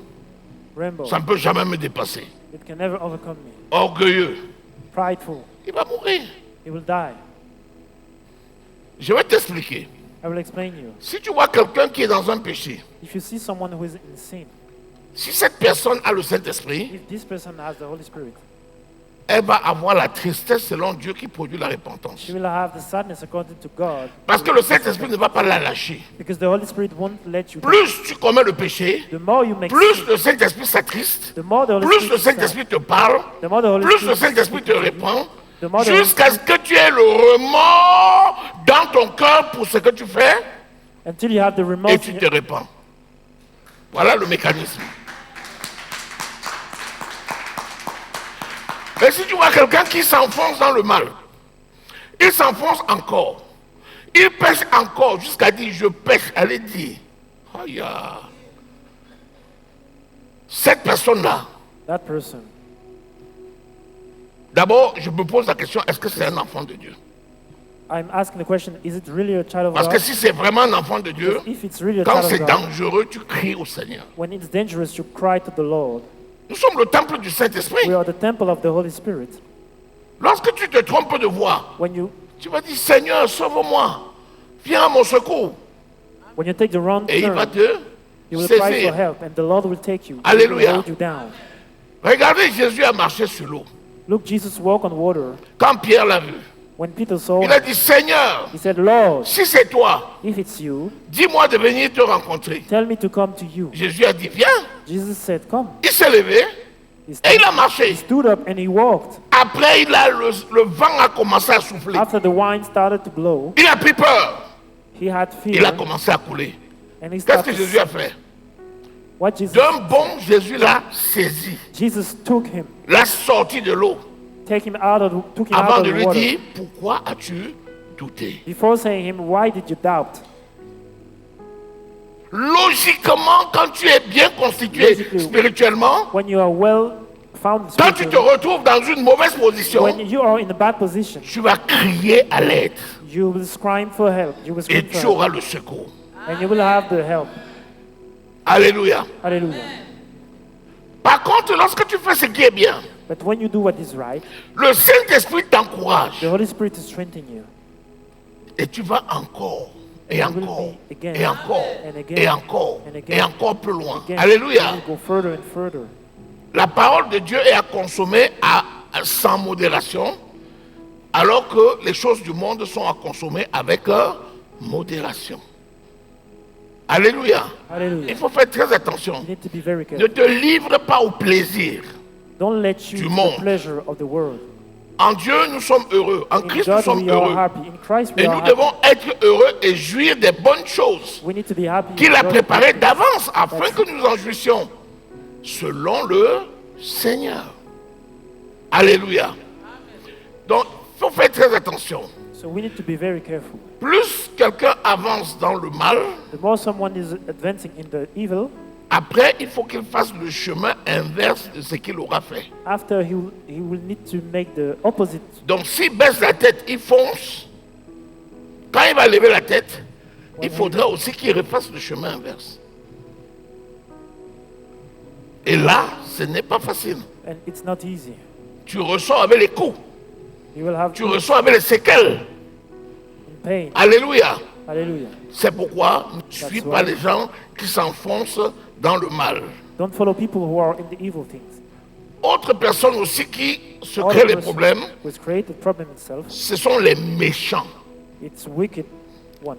Rainbow. ça ne peut jamais me dépasser. It can never overcome me. Orgueilleux, Prideful. il va mourir. He will die. Je vais t'expliquer. I will explain you. Si tu vois quelqu'un qui est dans un péché, If you see someone who is in sin, si cette personne a le Saint-Esprit, if this person has the Holy Spirit, elle va avoir la tristesse selon Dieu qui produit la repentance. she will have the sadness according to God, Parce que le Saint-Esprit ne va pas la lâcher. because the Holy Spirit won't let you down. Plus tu commets le péché, The more you make plus sin, le Saint-Esprit s'attriste, the more the Holy plus Spirit le is sad. Saint-Esprit te parle, The more the Holy plus Spirit le Saint-Esprit te speaks to you, répand, the more the Holy jusqu'à ce que tu aies le remords dans ton cœur pour ce que tu fais until you have the et remorse tu in te répands. Voilà le mécanisme. Mais si tu vois quelqu'un qui s'enfonce dans le mal, il s'enfonce encore, il pêche encore jusqu'à dire je pêche, allez dire, aïe, cette personne-là, that person. d'abord je me pose la question, est-ce que c'est un enfant de Dieu? I'm asking the question, is it really a child of Parce que God? si c'est vraiment un enfant de Dieu, If it's really a quand child c'est of God, dangereux, tu cries au Seigneur. when it's dangerous, you cry to the Lord. Nous sommes le temple du Saint-Esprit. We are the temple of the Holy Spirit. Lorsque tu te trompes de voix, When you tu vas dire Seigneur, sauve-moi, viens à mon secours. take the wrong Et il va turn, te you will cry for saisir. help, and the Lord will take you. He Alléluia. will hold you down. Regardez, Jésus a marché sur l'eau. Look, Jesus walked on water. Quand Pierre l'a vu, When Peter saw il a him, dit Seigneur, he said, Lord, si c'est toi, if it's you, dis-moi de venir te rencontrer. tell me to come to you. Jésus a dit viens. Jesus said, come. Il s'est levé He et il a stood, marché. he stood up and he walked. Après, le vent a commencé à souffler. After the wine started to blow, Il a pris peur. he had Il fear, a commencé à couler. and he Qu'est-ce que started to Jésus a fait? What Jesus, D'un bond, Jésus l'a saisi, Jesus took him, l'a sorti de l'eau, took him out avant of de the lui water. dire pourquoi as-tu douté? Before saying him, why did you doubt? Logiquement, quand tu es bien constitué Logically, spirituellement, When you are well found quand tu te spiritually, retrouves dans une mauvaise position, when you are in a bad position, tu vas crier à l'aide you will scream for help. You will et scream tu for help, auras le secours. and you will have the help. Alléluia. Hallelujah. Par contre, lorsque tu fais ce qui est bien, But when you do what is right, le Saint-Esprit t'encourage the Holy Spirit is strengthening you. et tu vas encore et You will encore be again et encore and again et encore and again et encore plus loin. Again, Alléluia. you will go further and further. La parole de Dieu est à consommer sans modération, alors que les choses du monde sont à consommer avec modération. Alléluia. Il Hallelujah. faut faire très attention. You need to be very Ne careful. te livre pas au plaisir. Don't let you du to monde. the pleasure of the world. En Dieu, nous sommes heureux. En In Christ, nous God sommes we are heureux. happy. In Christ we Et are nous happy. devons être heureux et jouir des bonnes choses We need to be happy. qu'il a God préparées happy. d'avance afin que nous en jouissions selon le Seigneur. Alléluia. Donc, il faut faire très attention. So we need to be very careful. Plus quelqu'un avance dans le mal, The more someone is advancing in the evil, après, il faut qu'il fasse le chemin inverse de ce qu'il aura fait. after he will need to make the opposite. Donc, s'il baisse la tête, il fonce. Quand il va lever la tête, il faudra aussi qu'il refasse le chemin inverse. Et là, ce n'est pas facile. And it's not easy. Tu ressors avec les coups. You will have Tu ressors avec les séquelles. pain. Alléluia. Hallelujah. C'est pourquoi ne suis pas les gens qui s'enfoncent dans le mal. Don't follow people who are in the evil things. Autre personne aussi qui se Other crée les person problèmes, who has created problem itself, ce sont les méchants. it's wicked one.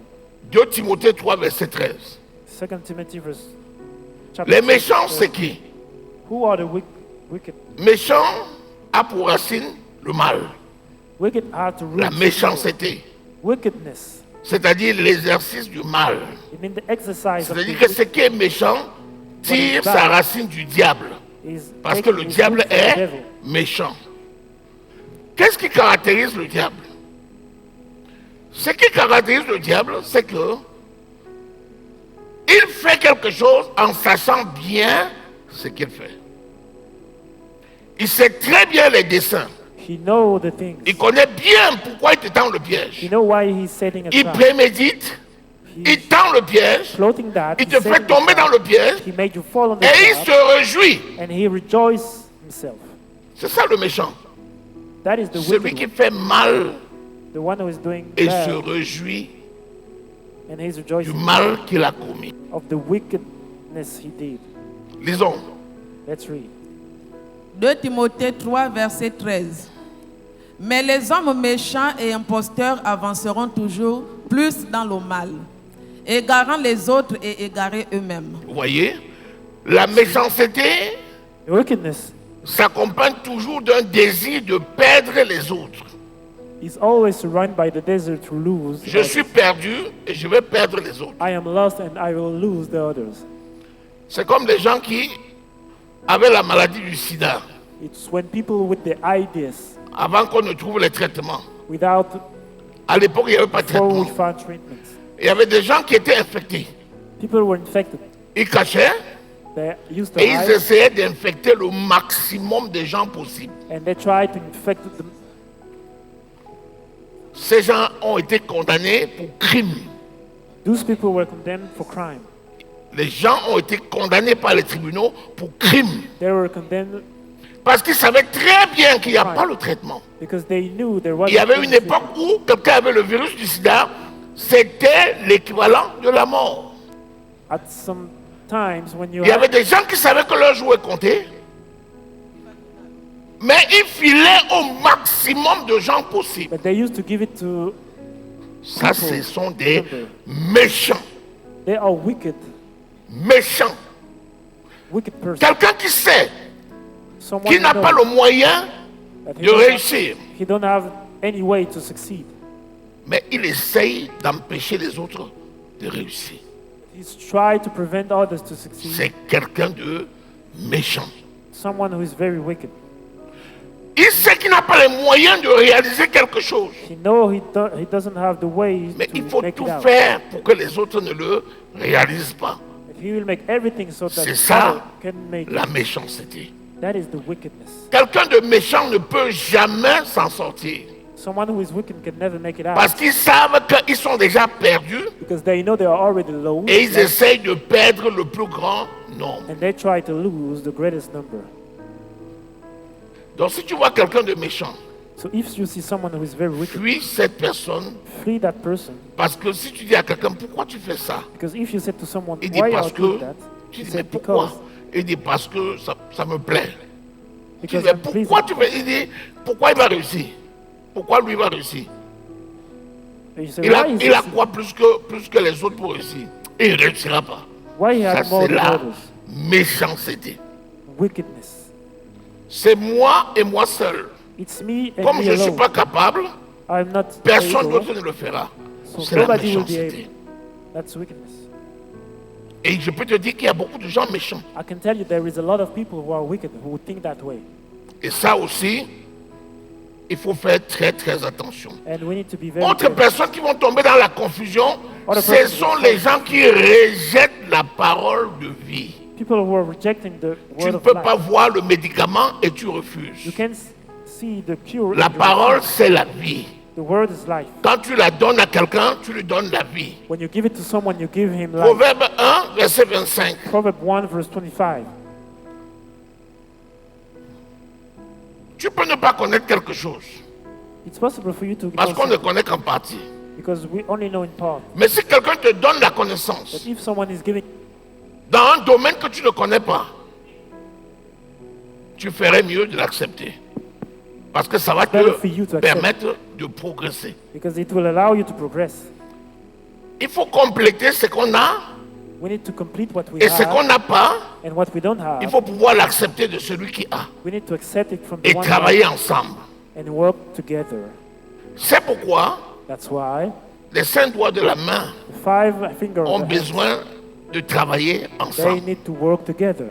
2 Timothée 3, verset 13. 2 Timothy verse chapter Les 6, méchants, verse- c'est qui? Who are the wicked? Méchant a pour racine le mal, Wicked are to root la evil. méchanceté, Wickedness. c'est-à-dire l'exercice du mal. It means the exercise of C'est-à-dire que ce qui est méchant tire sa racine du diable, is parce que taking le his diable root from the est devil. méchant. Qu'est-ce qui caractérise le diable? Ce qui caractérise le diable, c'est que il fait quelque chose en sachant bien ce qu'il fait. Il sait très bien les desseins. He know the things. Il connaît bien pourquoi il te tend le He piège. know why he's setting a Il trap. prémédite, il tend le piège, Floating that. il he's te fait setting the tomber trap. dans le piège He made you fall on the et il trap, se réjouit. and he rejoices himself. C'est ça le méchant. That is the Celui wicked qui one. fait mal The one who is doing et se bad, réjouit and he's du rejoicing mal qu'il a commis. of the wickedness he did. Lisons. Let's read. 2 Timothée 3, verset 13. Mais les hommes méchants et imposteurs avanceront toujours plus dans le mal, égarant les autres et égarés eux-mêmes. Vous voyez, la méchanceté The wickedness s'accompagne toujours d'un désir de perdre les autres. is always surrounded by the desire to lose. Je others. suis perdu et je vais perdre les autres. I am lost and I will lose the others. C'est comme les gens qui avaient la maladie du sida It's when people with the ideas, avant qu'on ne trouve les traitements. without À l'époque, il n'y avait pas de before we traitement. found treatments, Il y avait des gens qui étaient infectés. people were infected. Ils cachaient They used to et ils hide, essayaient d'infecter le maximum de gens possible. and they tried to infect them. Ces gens ont été condamnés pour crime. Those people were condemned for crime. Les gens ont été condamnés par les tribunaux pour crime. They were condemned Parce qu'ils savaient très bien qu'il n'y a pas le traitement. because they knew there was. Il y avait une époque où quelqu'un avait le virus du sida, c'était l'équivalent de la mort. At some times when you Il y avait des gens qui savaient que leur jour est compté, mais ils filaient au maximum de gens possible. but they used to give it to. Ça, ce sont des méchants. They are wicked, Méchants. wicked person. Quelqu'un qui sait Someone qu'il n'a who pas knows le moyen that he de don't have- réussir, he don't have any way to succeed. mais il essaye d'empêcher les autres de réussir. He's tried to prevent others to succeed. C'est quelqu'un de méchant. Someone who is very wicked. Il sait qu'il n'a pas les moyens de réaliser quelque chose, He know he doesn't have the way mais il to faut make tout it out. faire pour que les autres ne le réalisent pas. But he will make everything so that C'est ça others can make la it. méchanceté. That is the wickedness. Quelqu'un de méchant ne peut jamais s'en sortir. Someone who is wicked can never make it out Parce qu'ils savent qu'ils sont déjà perdus because they know they are already low et ils essayent de perdre le plus grand nombre. and they try to lose the greatest number. Donc si tu vois quelqu'un de méchant, So if you see someone who is very wicked, fuis cette personne, free that person. parce que si tu dis à quelqu'un pourquoi tu fais ça, Because if you said to someone, il dit why are parce you que, doing that? tu He dis mais said, pourquoi? because, Il dit parce que ça me plaît. Tu dis because mais I'm pleased. pourquoi tu fais? Il dit pourquoi il va réussir? Pourquoi lui va réussir? And you say, Il a why, is this- quoi plus que les autres pour réussir? Et il ne réussira pas. why he Ça has more c'est than la others? méchanceté. Wickedness. C'est moi et moi seul. It's me and Comme me je ne suis alone. pas capable, I'm not personne able, d'autre ne le fera. so C'est la nobody will be méchanceté. able. That's wickedness. Et je peux te dire qu'il y a beaucoup de gens méchants. I can tell you there is a lot of people who are wicked who think that way. Et ça aussi, Il faut faire très très attention. And we need to be very Autres careful. personnes qui vont tomber dans la confusion, Other ce persons sont will les gens qui rejettent la parole de vie. People who are rejecting the Tu word ne of peux life. pas voir le médicament et tu You refuses. can see the cure. La in the parole, refuse. c'est la vie. The word is life. Quand tu la donnes à quelqu'un, tu lui donnes la vie. When you give it to someone, you give him life. Proverbe 1, verset 25. Proverb 1 verse 25. Tu peux ne pas connaître quelque chose, It's possible for you to parce know qu'on ne something, connaît qu'en partie. because we only know in part. Mais si quelqu'un te donne la connaissance But if someone is giving dans un domaine que tu ne connais pas, tu ferais mieux de l'accepter. Parce que ça va Better for you te to accept. permettre de progresser. because it will allow you to progress. Il faut compléter ce qu'on a We need to complete what we et ce qu'on have n'a pas, and what we don't have. il faut pouvoir l'accepter de celui qui a We need to accept it from the et one travailler ensemble. and work together. C'est pourquoi That's why les 5 doigts de la main the 5 fingers ont of the hand, besoin de travailler they ensemble. need to work together.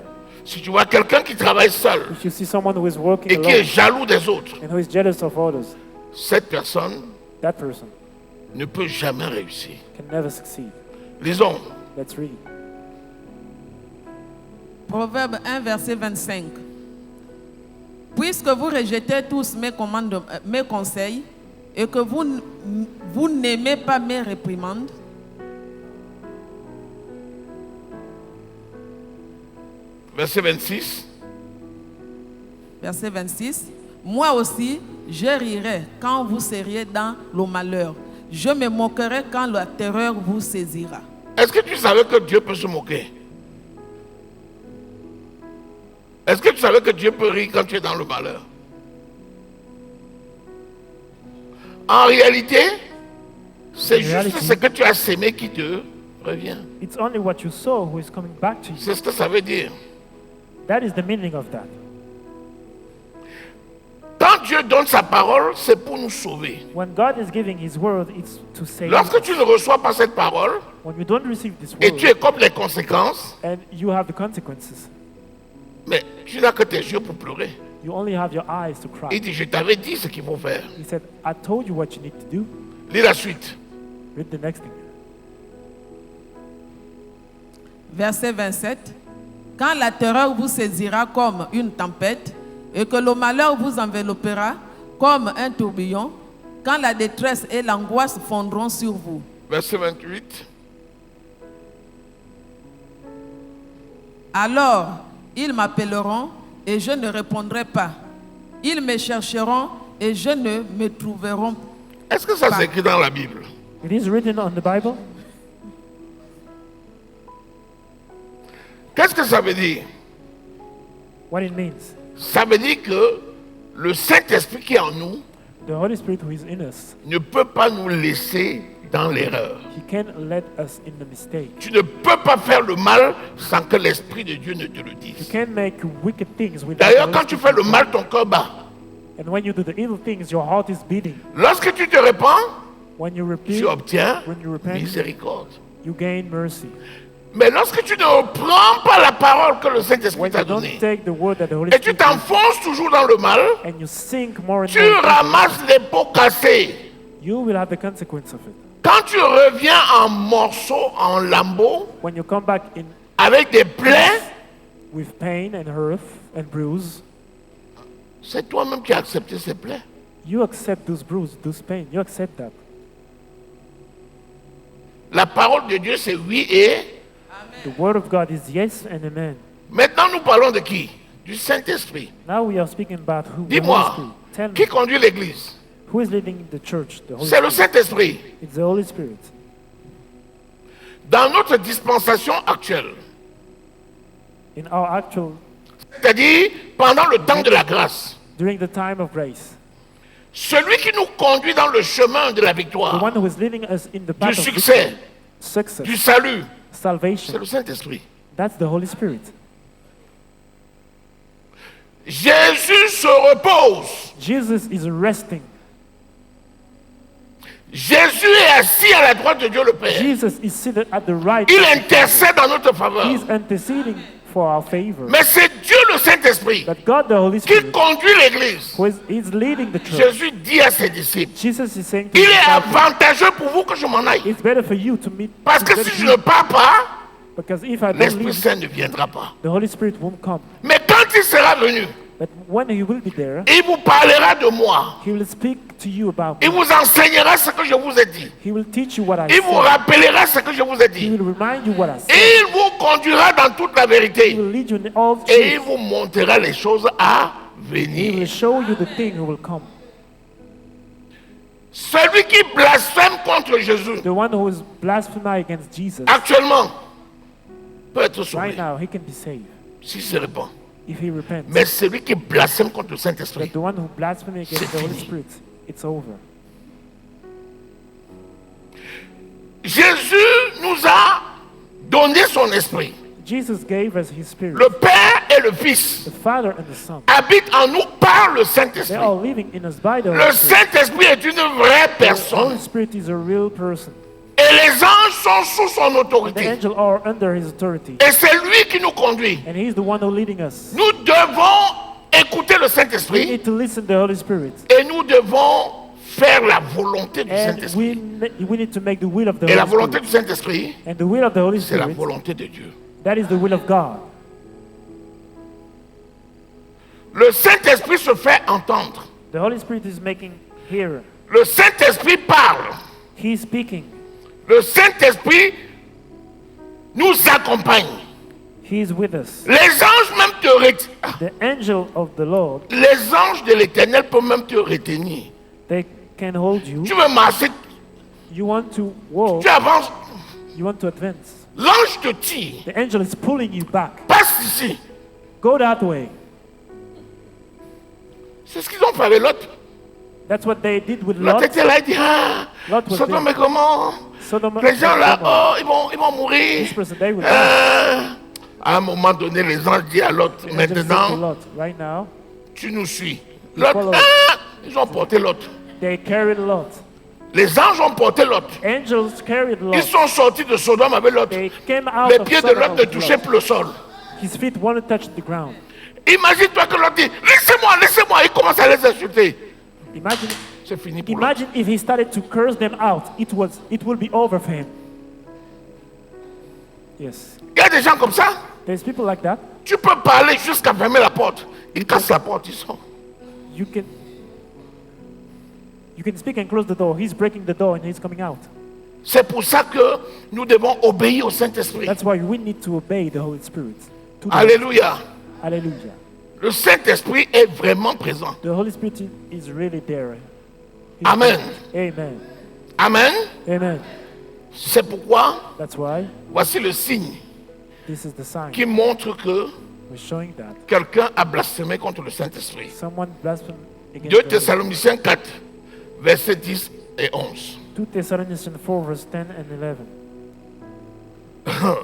Si tu vois quelqu'un qui travaille seul If you see someone who is working et qui est alone jaloux des autres, and who is jealous of others, cette personne that person ne peut jamais réussir. can never succeed. Lisons. Let's read. Proverbe 1, verset 25. Puisque vous rejetez tous mes conseils et que vous n'aimez pas mes réprimandes, Verset 26. verset 26, moi aussi, je rirai quand vous seriez dans le malheur. Je me moquerai quand la terreur vous saisira. Est-ce que tu savais que Dieu peut se moquer? Est-ce que tu savais que Dieu peut rire quand tu es dans le malheur? En réalité, c'est juste reality- ce que tu as sémé qui te revient. It's only what you saw who is coming back to you. C'est ce que ça veut dire. That is the meaning of that. Quand Dieu donne sa parole, c'est pour nous sauver. When God is giving His word, it's to save. Lorsque tu ne reçois pas cette parole When you don't receive this et word tu écopes les conséquences, and you have the consequences, mais tu n'as que tes yeux pour pleurer. you only have your eyes to cry. Il dit, je t'avais dit ce qu'il faut faire. He said, I told you what you need to do. Lis la suite. Read the next thing. Verset 27. Quand la terreur vous saisira comme une tempête et que le malheur vous enveloppera comme un tourbillon, quand la détresse et l'angoisse fondront sur vous, Verset 28. alors ils m'appelleront et je ne répondrai pas. Ils me chercheront et je ne me trouveront. Est-ce que ça s'écrit dans la Bible? It is written on the Bible. Qu'est-ce que ça veut dire? What it means. Ça veut dire que le Saint-Esprit qui est en nous The Holy Spirit who is in us, ne peut pas nous laisser dans l'erreur. He can't let us in the mistake. Tu ne peux pas faire le mal sans que l'Esprit de Dieu ne te le You dise. can't make wicked things without D'ailleurs, the quand Holy tu Spirit. fais le mal, ton cœur bat. And when you do the evil things, your heart is beating. Lorsque tu te répands, When you tu repent, obtiens when you repent, miséricorde. you gain mercy. Mais lorsque tu ne prends pas la parole que le Saint-Esprit When t'a you don't donnée take the word that the Holy et tu Spirit gives, t'enfonces toujours dans le mal, and you sink more and tu more, ramasses les pots cassés. you will have the consequence of it. Quand tu reviens en morceaux, en lambeaux, When you come back in avec des plaies, with pain and hurt and bruise, c'est toi-même qui as accepté ces plaies. you accept those bruises, those pain. You accept that. La parole de Dieu, c'est oui et... The word of God is yes and amen. Maintenant, nous parlons de qui? Du Saint-Esprit. Now we are speaking about who? The Holy Dis-moi, Spirit. Tell qui me, conduit l'Église? who is leading the church? The Holy C'est le Spirit. Saint-Esprit. It's the Holy Spirit. Dans notre dispensation actuelle, In our actual, c'est-à-dire pendant le temps de la grâce, during the time of grace, celui qui nous conduit dans le chemin de la the victoire, one who is leading us in the du path of succès, victory, success, du salut, c'est salvation, le Saint-Esprit. that's the Holy Spirit. Jésus se repose. Jesus is resting. Jésus est assis à la droite de Dieu le Père. Jesus is seated at the right. Il intercède en notre He faveur. is interceding for our favor. Mais c'est Dieu le Saint-Esprit That God, the Holy qui Spirit, conduit l'église, who is leading the church, Jésus dit à ses disciples, Jesus is saying to il his est disciples, avantageux pour vous que je m'en aille. it's better for you to meet. Parce it's que better si for je you- ne pars pas, Because if I don't l'Esprit leave, Saint ne viendra pas. the Holy Spirit won't come. Mais quand il sera venu, But when He will be there, il vous parlera de moi. He will speak to you about Il me. vous enseignera ce que je vous ai dit. He will teach you what I Il vous said. rappellera ce que je vous ai He dit. will remind you what I Et said. il vous conduira dans toute la He vérité. will lead you in all Et il truth. vous montrera les choses à He will venir. show you the thing who will come. Celui qui blasphème contre Jésus, The one who is blaspheming against Jesus, actuellement, peut être right sauvé now, he can be saved s'il se répand. if he repents. Mais celui qui blasphème contre le Saint-Esprit, But the one who blasphemes against C'est the Holy fini. Spirit, it's over. Jésus nous a donné son esprit. Jesus gave us His Spirit. Le Père et le Fils The Father and the Son, habitent en nous par le they Saint-Esprit. are living in us by the Le Holy Spirit. Saint-Esprit est une vraie The Holy personne. Spirit is a real person. Et les anges sont sous son The autorité. angels are under His authority. Et c'est lui qui nous conduit. And He's the one who leading us. Nous devons écouter le We Saint-Esprit need to listen to the Holy Spirit. et nous devons faire la volonté du And Saint-Esprit. we need to make the will of the Et la Holy volonté Spirit. du Saint-Esprit, And the will of the Holy c'est la Spirit, volonté de Dieu. that is the will of God. Le Saint-Esprit se fait entendre. The Holy Spirit is making hear. Le Saint-Esprit parle. He's speaking. Le Saint-Esprit nous accompagne. He is with us. Les anges même te retiennent. The angel of the Lord, Les anges de l'Éternel peuvent même te retenir. they can hold you. Tu veux marcher, You want to walk, tu avances, you want to advance. l'ange te tire. The angel is pulling you back. Passe ici. Go that way. C'est ce qu'ils ont fait avec l'autre. That's what they did with L'autre Lot. était là, il dit, ah, Lot was Sodome there. est comment? Sodom Les gens là, and Gomorrah. oh, ils vont mourir. This person, they will die. À un moment donné, les anges disent à l'autre, The angel said to maintenant, Lot, right now, tu nous suis. L'autre, follow. ils ont porté l'autre. they carried Lot. Les anges ont porté l'autre. Angels carried Ils Lot. sont sortis de Sodome avec l'autre. They came out Les of pieds de Sodom l'autre ne with touchaient Lot. plus le sol. His feet won't touch the ground. Imagine-toi que l'autre dit, laissez-moi, laissez-moi. Il commence à les insulter. Imagine, C'est fini pour l'autre. imagine if he started to curse them out. It will be over for him. Yes. Il y a des gens comme ça. There's people like that. Tu peux parler jusqu'à fermer la porte. Ils cassent la porte, ils sont. You can speak and close the door. He's breaking the door and he's coming out. C'est pour ça que nous devons obéir au Saint-Esprit. That's why we need to obey the Holy Spirit. To the- Alléluia. Hallelujah. Le Saint-Esprit est vraiment présent. The Holy Spirit is really there. He's Amen. there. Amen. Amen. Amen. C'est pourquoi, That's why voici le signe this is the sign. qui montre que We're showing that quelqu'un a blasphémé contre le Saint-Esprit. someone blasphemed against 2 the Holy Thessaloniciens 4, versets 10 et 11. 2 Thessalonians 4 verse 10 and 11.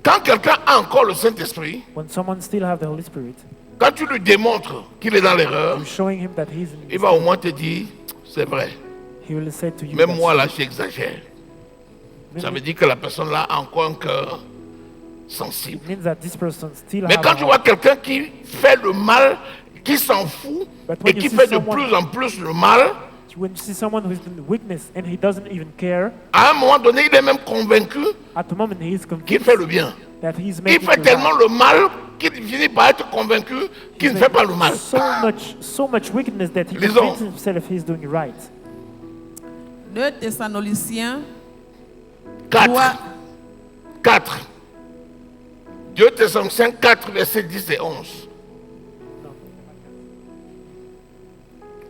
Quand quelqu'un a encore le Saint-Esprit, When someone still have the Holy Spirit, quand tu lui démontres qu'il est dans l'erreur, you're showing him that he's in il va au moins te dire, c'est vrai. he will say to you, Même that's moi là, true. j'exagère. Meaning- Ça veut dire que la personne là a encore un cœur sensible. It means that this person still Mais have quand a tu heart. vois quelqu'un qui fait le mal, qui s'en fout But et when you qui see fait de someone- plus en plus le mal, When you see someone who is in weakness and he doesn't even care, à un moment donné, il est même convaincu at the moment he is qu'il convinced fait le bien. that he's Il making fait the tellement right. le mal qu'il finit par être convaincu qu'il He's ne fait pas le making mal. so much wickedness that he Lisons. convinces himself he's doing right. 2 Thessaloniciens 4. 3, 4. 2 Thessaloniciens 4, versets 10 et 11.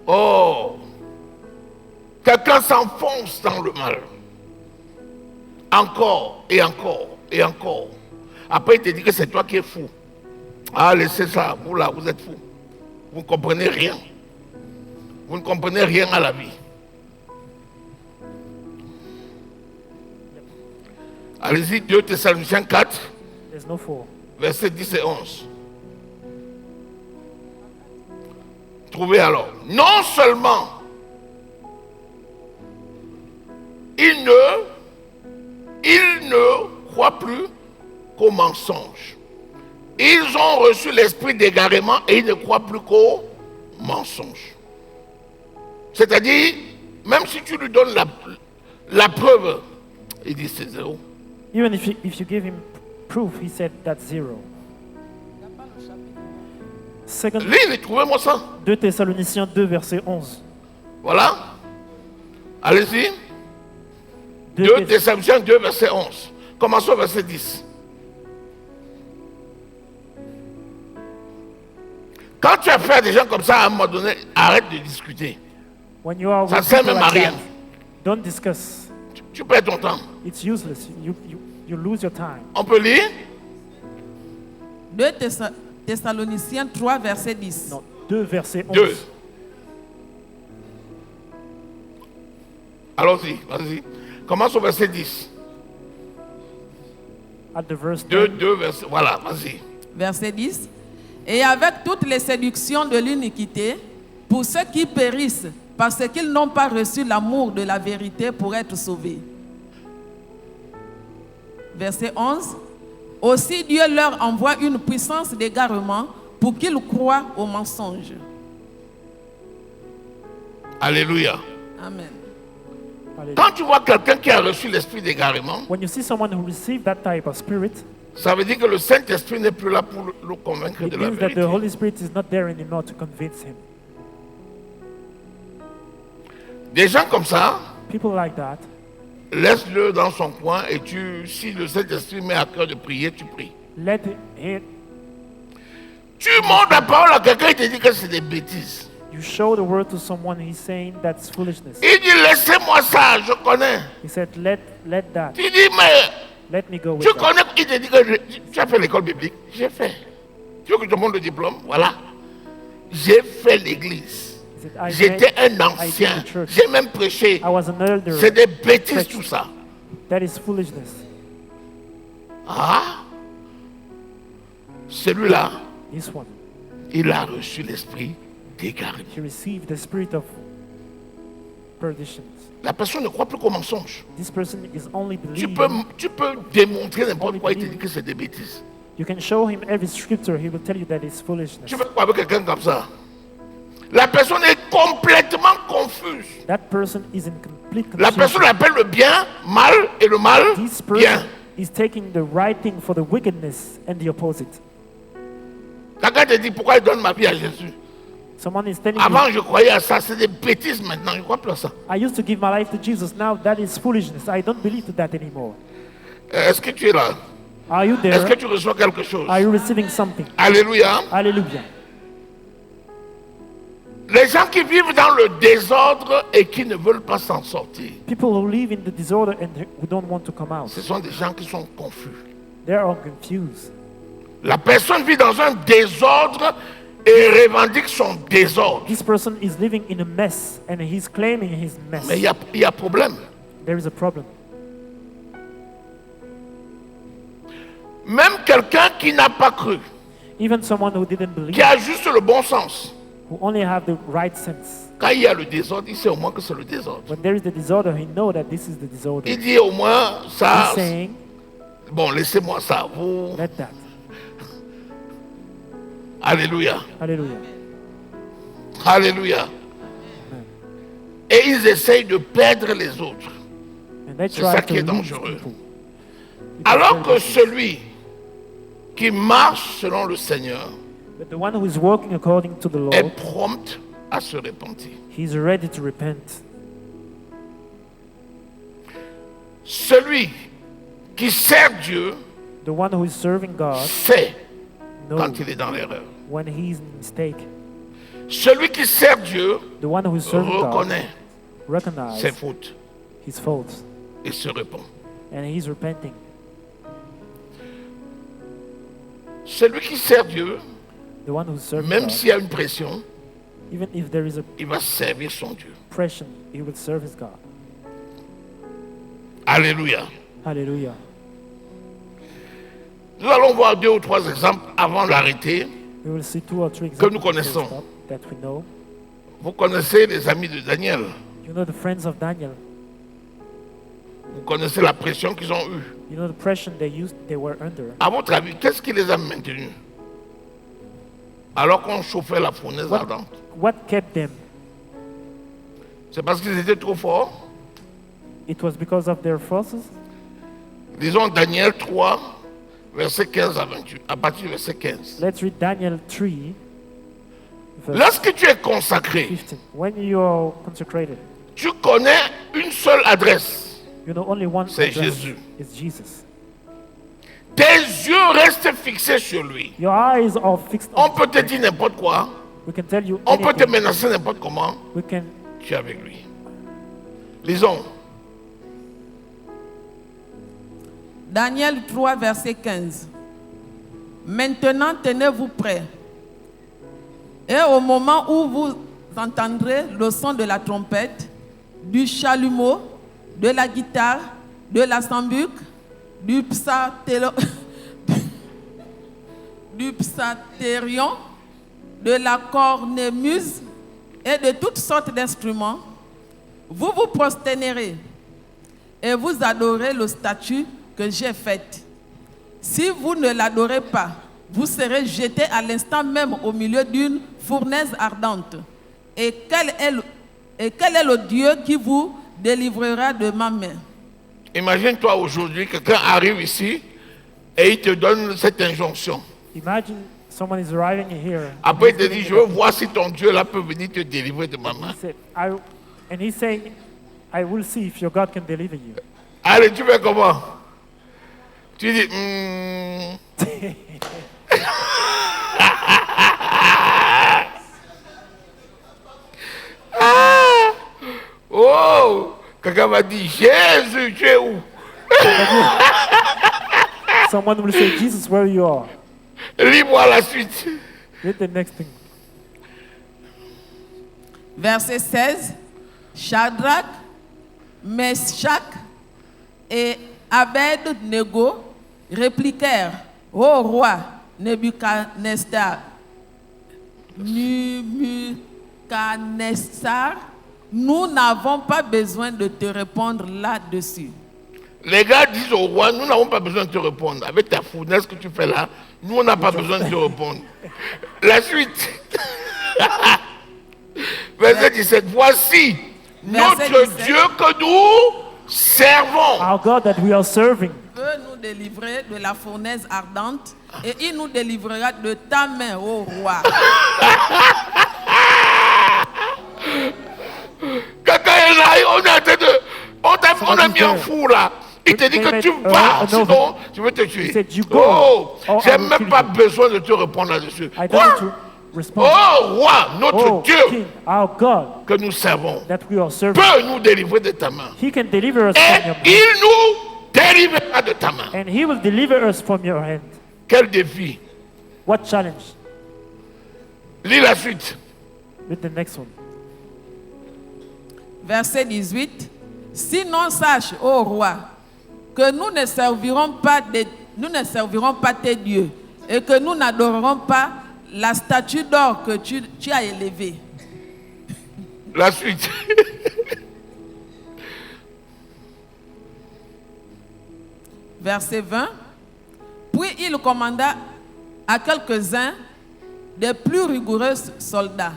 Oh, quelqu'un s'enfonce dans le mal. Encore et encore et encore. Après, il te dit que c'est toi qui es fou. Ah, laissez ça, vous là, vous êtes fou. Vous ne comprenez rien. Vous ne comprenez rien à la vie. Allez-y, 2 Thessaloniciens 4, There's no four. versets 10 et 11. Trouvez alors. Non seulement il ne croit plus qu'au mensonge, Ils ont reçu l'esprit d'égarement et ils ne croient plus qu'au mensonge. C'est-à-dire, même si tu lui donnes la preuve, il dit c'est zéro. Even if you give him proof, he said that's zero. Second, Lisez, trouvez-moi ça. 2 Thessaloniciens 2, verset 11. Voilà. Allez-y. 2 2 Thessaloniciens 2, verset 11. Commençons au verset 10. Quand tu as affaire à des gens comme ça, à un moment donné, arrête de discuter. When you are Ça with sert people même à like rien. that, don't discuss. Tu perds ton temps. It's useless. You lose your time. On peut lire 2 Thessaloniciens 3, verset 10. Non, 2 verset 11. 2. Allons-y, vas-y. Commence au verset 10. At the verse 2, 10, 2, verset. Voilà, vas-y. Verset 10. Et avec toutes les séductions de l'iniquité, pour ceux qui périssent, parce qu'ils n'ont pas reçu l'amour de la vérité pour être sauvés. Verset 11. Aussi Dieu leur envoie une puissance d'égarement pour qu'ils croient au mensonge. Alléluia. Amen. hallelujah. Quand tu vois quelqu'un qui a reçu l'esprit d'égarement, When you see someone who received that type of spirit, ça veut dire que le Saint-Esprit n'est plus là pour le convaincre it de la means that the vérité. Holy Spirit is not there anymore to convince him. Des gens comme ça, People like that, laisse-le dans son coin et si le Saint-Esprit met à cœur de prier, tu pries. let him, Tu montres la parole à quelqu'un, il te dit que c'est des bêtises. you show the word to someone, he's saying that's foolishness. Il dit, laissez-moi ça, je connais. He said, let that, Tu dis, mais let me go with tu that. connais, il te dit que tu as fait l'école biblique. J'ai fait. Tu veux que je te montre le diplôme? Voilà. J'ai fait l'église. He said, I J'étais made- un I ancien. did the church. J'ai même prêché. I was an elder. C'est des bêtises Preached. tout ça. That is foolishness. Ah, celui-là, This one, il a reçu l'esprit d'égarement. he received the spirit of perditions. La personne ne croit plus qu'au mensonge. This person is only Tu believing. peux démontrer n'importe Only quoi, il te dit believe. que c'est des bêtises. You can show him every scripture, he will tell you that it's foolishness. Tu veux quoi avec quelqu'un comme ça? La personne est complètement confuse. That person is in complete La personne confusion. appelle le bien mal et le mal This bien. person is taking the right thing for the wickedness and the opposite. Quelqu'un te dit pourquoi il donne ma vie à Jésus. Someone is telling Avant you, je croyais à ça, c'est des bêtises maintenant, je ne crois plus à ça. I used to give my life to Jesus, now that is foolishness. I don't believe to that anymore. Est-ce que tu es là? Are you Est-ce que there? tu reçois quelque chose? Are you receiving something? Alléluia. Hallelujah. Les gens qui vivent dans le désordre et qui ne veulent pas s'en sortir, People who live in the disorder and who don't want to come out, ce sont des gens qui sont confus. they are confused. La personne vit dans un désordre et revendique son désordre. This person is living in a mess and he's claiming his mess. Mais il y a problème. There is a problem. Même quelqu'un qui n'a pas cru, Even someone who didn't qui believe, a juste le bon sens, who only have the right sense. quand il y a le désordre, il sait au moins que c'est le désordre. When there is the disorder, he know that this is the disorder. Il dit au moins ça, He's saying, bon, laissez-moi ça. Vous... let that. Alléluia. Hallelujah. Alléluia. Et ils essayent de perdre les autres. And they C'est try ça to qui est lose dangereux. people. Alors que celui qui marche selon le Seigneur But the one who is walking according to the est Lord, prompt à se repentir. he's ready to repent. Celui qui sert Dieu The one who is serving God sait knows quand il est dans l'erreur. when he's in mistake. Celui qui sert Dieu The one who is serving God reconnaît ses recognizes fautes his faults et se repent. and he's repenting. Celui qui sert Dieu, The one who's serving même God, s'il y a une pression, even if there is a il va servir son Dieu. oppression, he will serve his God. Alléluia. Hallelujah. Nous allons voir 2 ou 3 exemples avant d'arrêter. We will see 2 or 3 nous examples before we connaissons. stop that we know. Vous connaissez les amis de Daniel. You know the friends of Daniel. Vous connaissez la pression qu'ils ont eue. You know the pressure they were under. À votre avis, qu'est-ce qui les a maintenus? alors qu'on chauffait la fournaise ardente? What kept them? C'est parce qu'ils étaient trop forts? It was because of their forces. Disons Daniel 3, verset 15 à 28, à partir du verset 15. Let's read Daniel 3, verse Lorsque tu es consacré, 15. When you are consecrated, tu connais une seule adresse. you know only one C'est address. Jésus. It's Jesus. Tes yeux restent fixés sur lui. Your eyes are fixed On on peut te dire n'importe quoi. We can tell you On peut te anything. menacer n'importe comment. We can Tu es avec lui. Lisons. Daniel 3, verset 15. Maintenant, tenez-vous prêts. Et au moment où vous entendrez le son de la trompette, du chalumeau, de la guitare, de la sambuc, du psalterion, de la cornemuse et de toutes sortes d'instruments, vous vous prosternerez et vous adorez le statut que j'ai fait. Si vous ne l'adorez pas, vous serez jeté à l'instant même au milieu d'une fournaise ardente. Et quel est le Dieu qui vous délivrera de ma main? Imagine-toi aujourd'hui, quelqu'un arrive ici et il te donne cette injonction. imagine someone is arriving here. Après, il te dit, je veux voir si ton Dieu là peut venir te délivrer de ma main. And he's saying, I will see if your God can deliver you. Allez, tu fais comment? Tu dis, Ah! Oh! Quelqu'un va dire, Jésus, tu es où? Someone will say, Jesus, where you are. Lis-moi la suite. Read the next thing. Verset 16. Shadrach, Meshach et Abed-Nego répliquèrent: Ô roi Nebuchadnezzar, nous n'avons pas besoin de te répondre là-dessus. Les gars disent au roi, nous n'avons pas besoin de te répondre. Avec ta fournaise que tu fais là, nous on n'a pas besoin de te répondre. La suite. Verset 17. Voici Verset notre 17. Dieu que nous servons. Our God that we are serving. Peut nous délivrer de la fournaise ardente et il nous délivrera de ta main, ô roi. Quelqu'un est là, on est en train de. On a mis un four là. Il te dit que tu vas, sinon je vais te tuer. Oh, j'ai même pas besoin de te répondre là-dessus. I don't need to respond. Oh, roi, notre Oh, Dieu King, our God que nous servons that we are serving. peut nous délivrer de ta main. He can deliver us Et from your hand. il nous délivrera de ta main. And he will deliver us from your hand. Quel défi. What challenge? Lis la suite. Read the next one. Verset 18. Sinon sache, ô roi, que nous ne servirons pas tes dieux et que nous n'adorerons pas la statue d'or que tu as élevée. La suite. Verset 20. Puis il commanda à quelques-uns des plus rigoureux soldats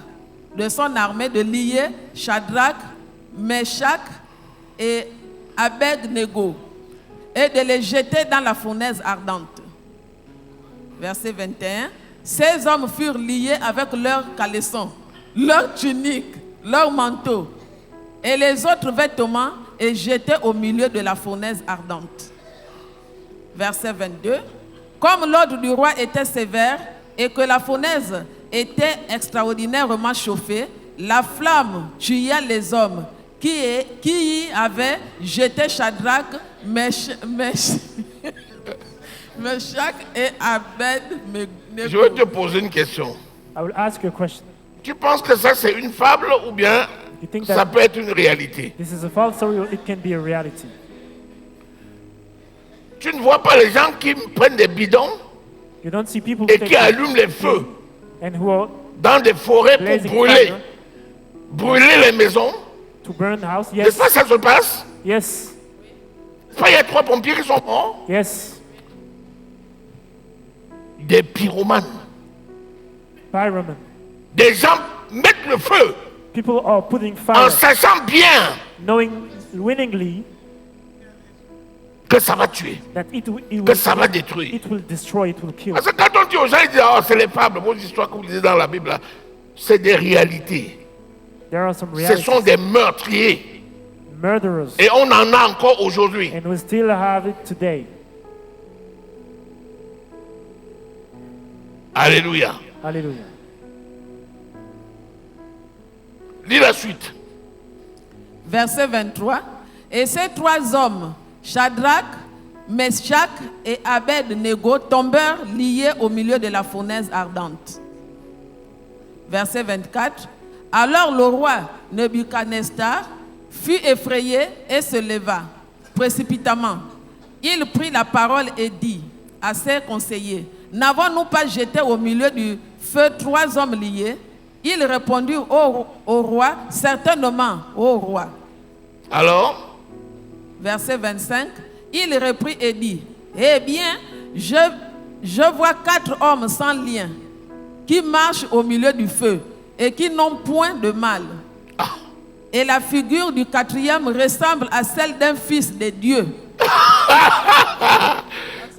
de son armée de lier Shadrach, Meshach et Abed-Nego et de les jeter dans la fournaise ardente. Verset 21. Ces hommes furent liés avec leurs caleçons, leurs tuniques, leurs manteaux et les autres vêtements et jetés au milieu de la fournaise ardente. Verset 22. Comme l'ordre du roi était sévère et que la fournaise était extraordinairement chauffée, la flamme tua les hommes qui y avaient jeté Shadrach, Meshach et Abed-Nego. Je vais te poser une question. I will ask you a question. Tu penses que ça c'est une fable ou bien You think ça that peut être une réalité? this is a false story or it can be a reality? Tu ne vois pas les gens qui prennent des bidons You don't see people et who qui allument les feux and who are dans des forêts pour blazing brûler, fire brûler les maisons. to burn the house? N'est-ce Yes. pas ça se passe? Yes. Pas il y a 3 pompiers qui sont morts. Yes. Des pyromanes. Pyroman. Des gens mettent le feu People are putting en fire, sachant bien knowing willingly que ça va tuer, that que ça va détruire. it will destroy, it will kill. Parce que quand on dit aux gens, ils disent, oh, c'est les fables, vos histoires que vous lisez dans la Bible, là, c'est des réalités. There are some Ce realities. sont des meurtriers. Murderers. Et on en a encore aujourd'hui. And we still have it today. Alléluia. Hallelujah. Lis la suite. Verset 23. Et ces trois hommes, Shadrach, Meshach et Abed-Nego, tombèrent liés au milieu de la fournaise ardente. Verset 24. Alors le roi Nebuchadnezzar fut effrayé et se leva précipitamment. Il prit la parole et dit à ses conseillers, n'avons-nous pas jeté au milieu du feu trois hommes liés? Ils répondirent au roi, certainement, au roi. Alors, Verset 25, il reprit et dit, eh bien, je vois quatre hommes sans lien qui marchent au milieu du feu et qui n'ont point de mal. Et la figure du quatrième ressemble à celle d'un fils de Dieu.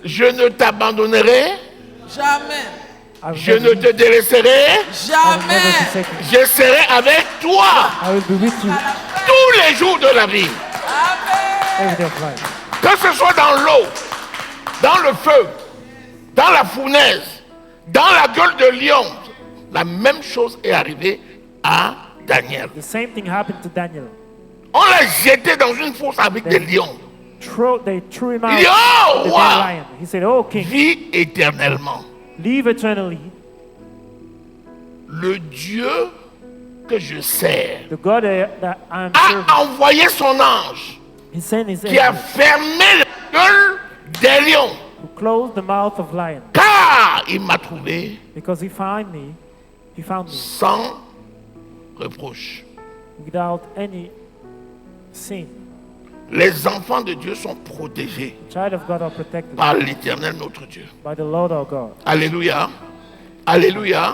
je ne t'abandonnerai, Jamais, I je will ne never, te délaisserai, jamais. forsake you. je serai avec toi I will be with you tous les jours de la vie. every day of life. Que ce soit dans l'eau, dans le feu, dans la fournaise, dans la gueule de lion, la même chose est arrivée à Daniel. The same thing happened to Daniel. On l'a jeté dans une fosse avec des lions. They threw him out. Il dit, oh, The dead roi, lion. He said, "Oh king, vis éternellement. live eternally. Le Dieu que je sers The God that I'm a serving, envoyé son ange He sent His qui a angel fermé la gueule des lions. to close the mouth of lion, Car il m'a trouvé because He found me. He found me sans reproche. without any sin. Les enfants de Dieu sont protégés The child of God are protected par l'Éternel notre Dieu. by the Lord our God. Alléluia. Alléluia.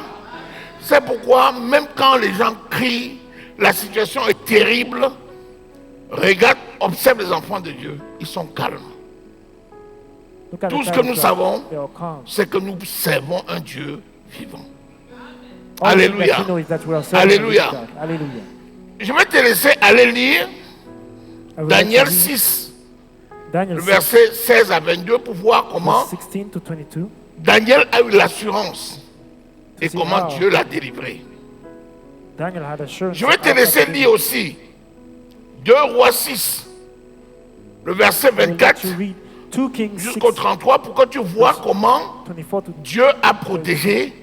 C'est pourquoi même quand les gens crient, la situation est terrible, regarde, observe les enfants de Dieu, ils sont calmes. Look at Tout the ce que child nous of God. savons, They are calm. c'est que nous servons un Dieu vivant. All thing Alléluia. that you know is that we are serving a living Alléluia. God. Hallelujah. Je vais te laisser aller lire I will Daniel let you read 6, Daniel le 6, verset 16 à 22 pour voir comment verse 16 to 22. Daniel a eu l'assurance et see comment how Dieu l'a délivré. Daniel had assurance. Je vais te that laisser God lire aussi 2 Rois 6, le verset I will let 24 you read 2 Kings 6, jusqu'au 33 pour que tu vois comment 24 Dieu a protégé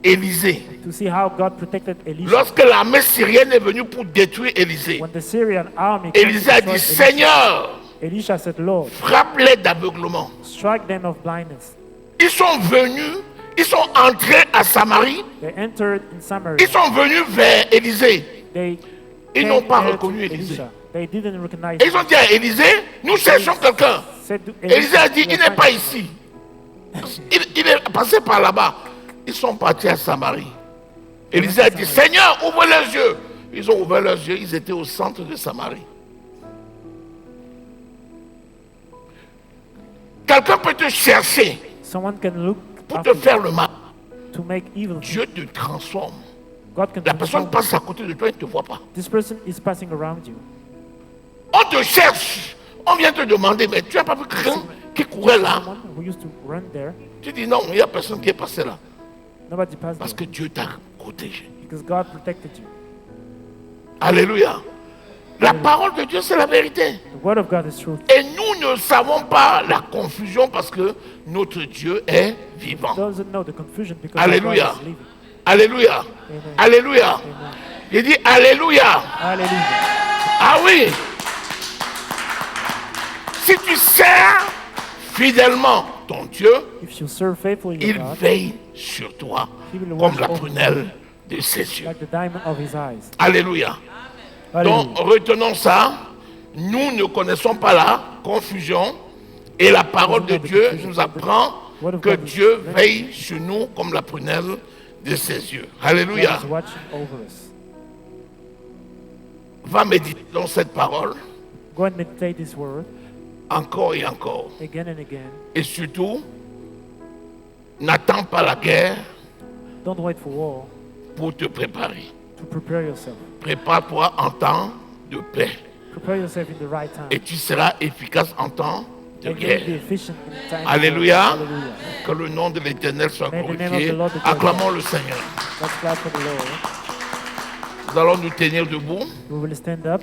Élisée. to see how God protected Elisha. Lorsque l'armée syrienne est venue pour détruire Élisée, When the Syrian army came to Élisée a destroy dit, Seigneur, Elisha said, Lord, frappe-les d'aveuglement. strike them of blindness. Ils sont venus, ils sont entrés à Samarie, They entered in ils Samaria. sont venus vers Élisée. They Ils came n'ont pas there reconnu to Élisée. Elisha. They didn't recognize Et ils ont dit à Élisée, nous cherchons quelqu'un. Said to Élisée a dit, "We il are n'est pas finding-" ici. Il est passé par là-bas. Ils sont partis à Samarie. Élisée a dit, Seigneur, ouvre leurs yeux. Ils ont ouvert leurs yeux, ils étaient au centre de Samarie. Quelqu'un peut te chercher Someone can look pour after te faire le mal. you to make evil. Dieu te transforme. God can La personne transform. passe à côté de toi et ne te voit pas. This person is passing around you. On te cherche. On vient te demander, mais tu n'as pas vu quelqu'un qui courait là? Someone who used to run there, Tu dis non, il n'y a personne qui est passé là. nobody passed Parce there que Dieu t'a protégé. because God protected you. Alléluia. La parole de Dieu, c'est la vérité. The word of God is truth. Et nous ne savons pas la confusion parce que notre Dieu est vivant. Doesn't know the confusion because Alléluia. God is living. Alléluia. Amen. Alléluia. Amen. Il dit Alléluia. Hallelujah. Ah oui. Si tu sers fidèlement ton Dieu, If you serve faithfully your il God, veille sur toi He will comme watch la over prunelle de ses yeux. like the diamond of His eyes. Alléluia. Donc Hallelujah. retenons ça. Nous ne connaissons pas la confusion et la parole de Dieu nous apprend que Dieu veille sur nous comme la prunelle de ses yeux. God Alléluia. is watching over us. Va méditer dans cette parole Go and meditate this word encore et encore. again and again. Et surtout, n'attends pas la guerre Don't wait for war pour te préparer. to prepare yourself. Prépare-toi en temps de paix. Prepare yourself in the right time. Et tu seras efficace en temps de And you will be guerre. efficient in time. Alléluia. Hallelujah. Que le nom de l'Éternel soit May the name of glorifié. the Lord be Acclamons le Seigneur. Let's clap for the Lord. Nous allons nous tenir debout. We will stand up.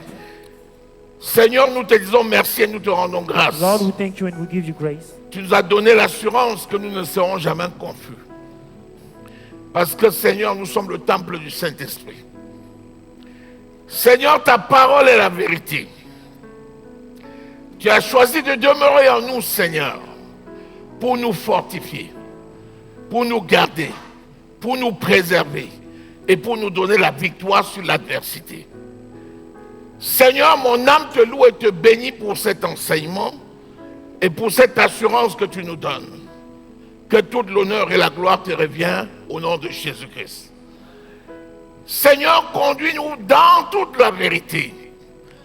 Seigneur, nous te disons merci et nous te rendons grâce. Lord, we thank you and we give you grace. Tu nous as donné l'assurance que nous ne serons jamais confus. Parce que Seigneur, nous sommes le temple du Saint-Esprit. Seigneur, ta parole est la vérité. Tu as choisi de demeurer en nous, Seigneur, pour nous fortifier, pour nous garder, pour nous préserver et pour nous donner la victoire sur l'adversité. Seigneur, mon âme te loue et te bénit pour cet enseignement et pour cette assurance que tu nous donnes. Que toute l'honneur et la gloire te reviennent au nom de Jésus-Christ. Seigneur, conduis-nous dans toute la vérité,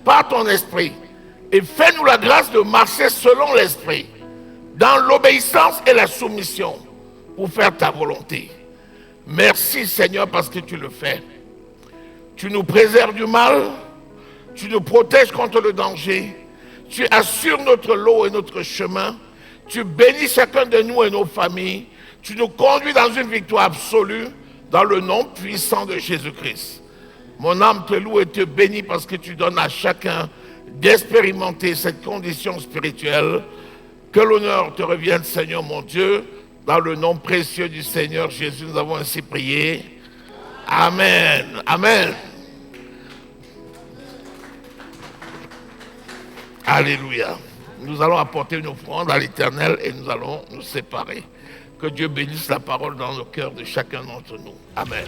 par ton esprit, et fais-nous la grâce de marcher selon l'esprit, dans l'obéissance et la soumission, pour faire ta volonté. Merci Seigneur parce que tu le fais. Tu nous préserves du mal, tu nous protèges contre le danger, tu assures notre lot et notre chemin, tu bénis chacun de nous et nos familles, tu nous conduis dans une victoire absolue, dans le nom puissant de Jésus-Christ. Mon âme te loue et te bénit parce que tu donnes à chacun d'expérimenter cette condition spirituelle. Que l'honneur te revienne, Seigneur mon Dieu. Dans le nom précieux du Seigneur Jésus, nous avons ainsi prié. Amen. Amen. Alléluia. Nous allons apporter une offrande à l'Éternel et nous allons nous séparer. Que Dieu bénisse la parole dans le cœur de chacun d'entre nous. Amen.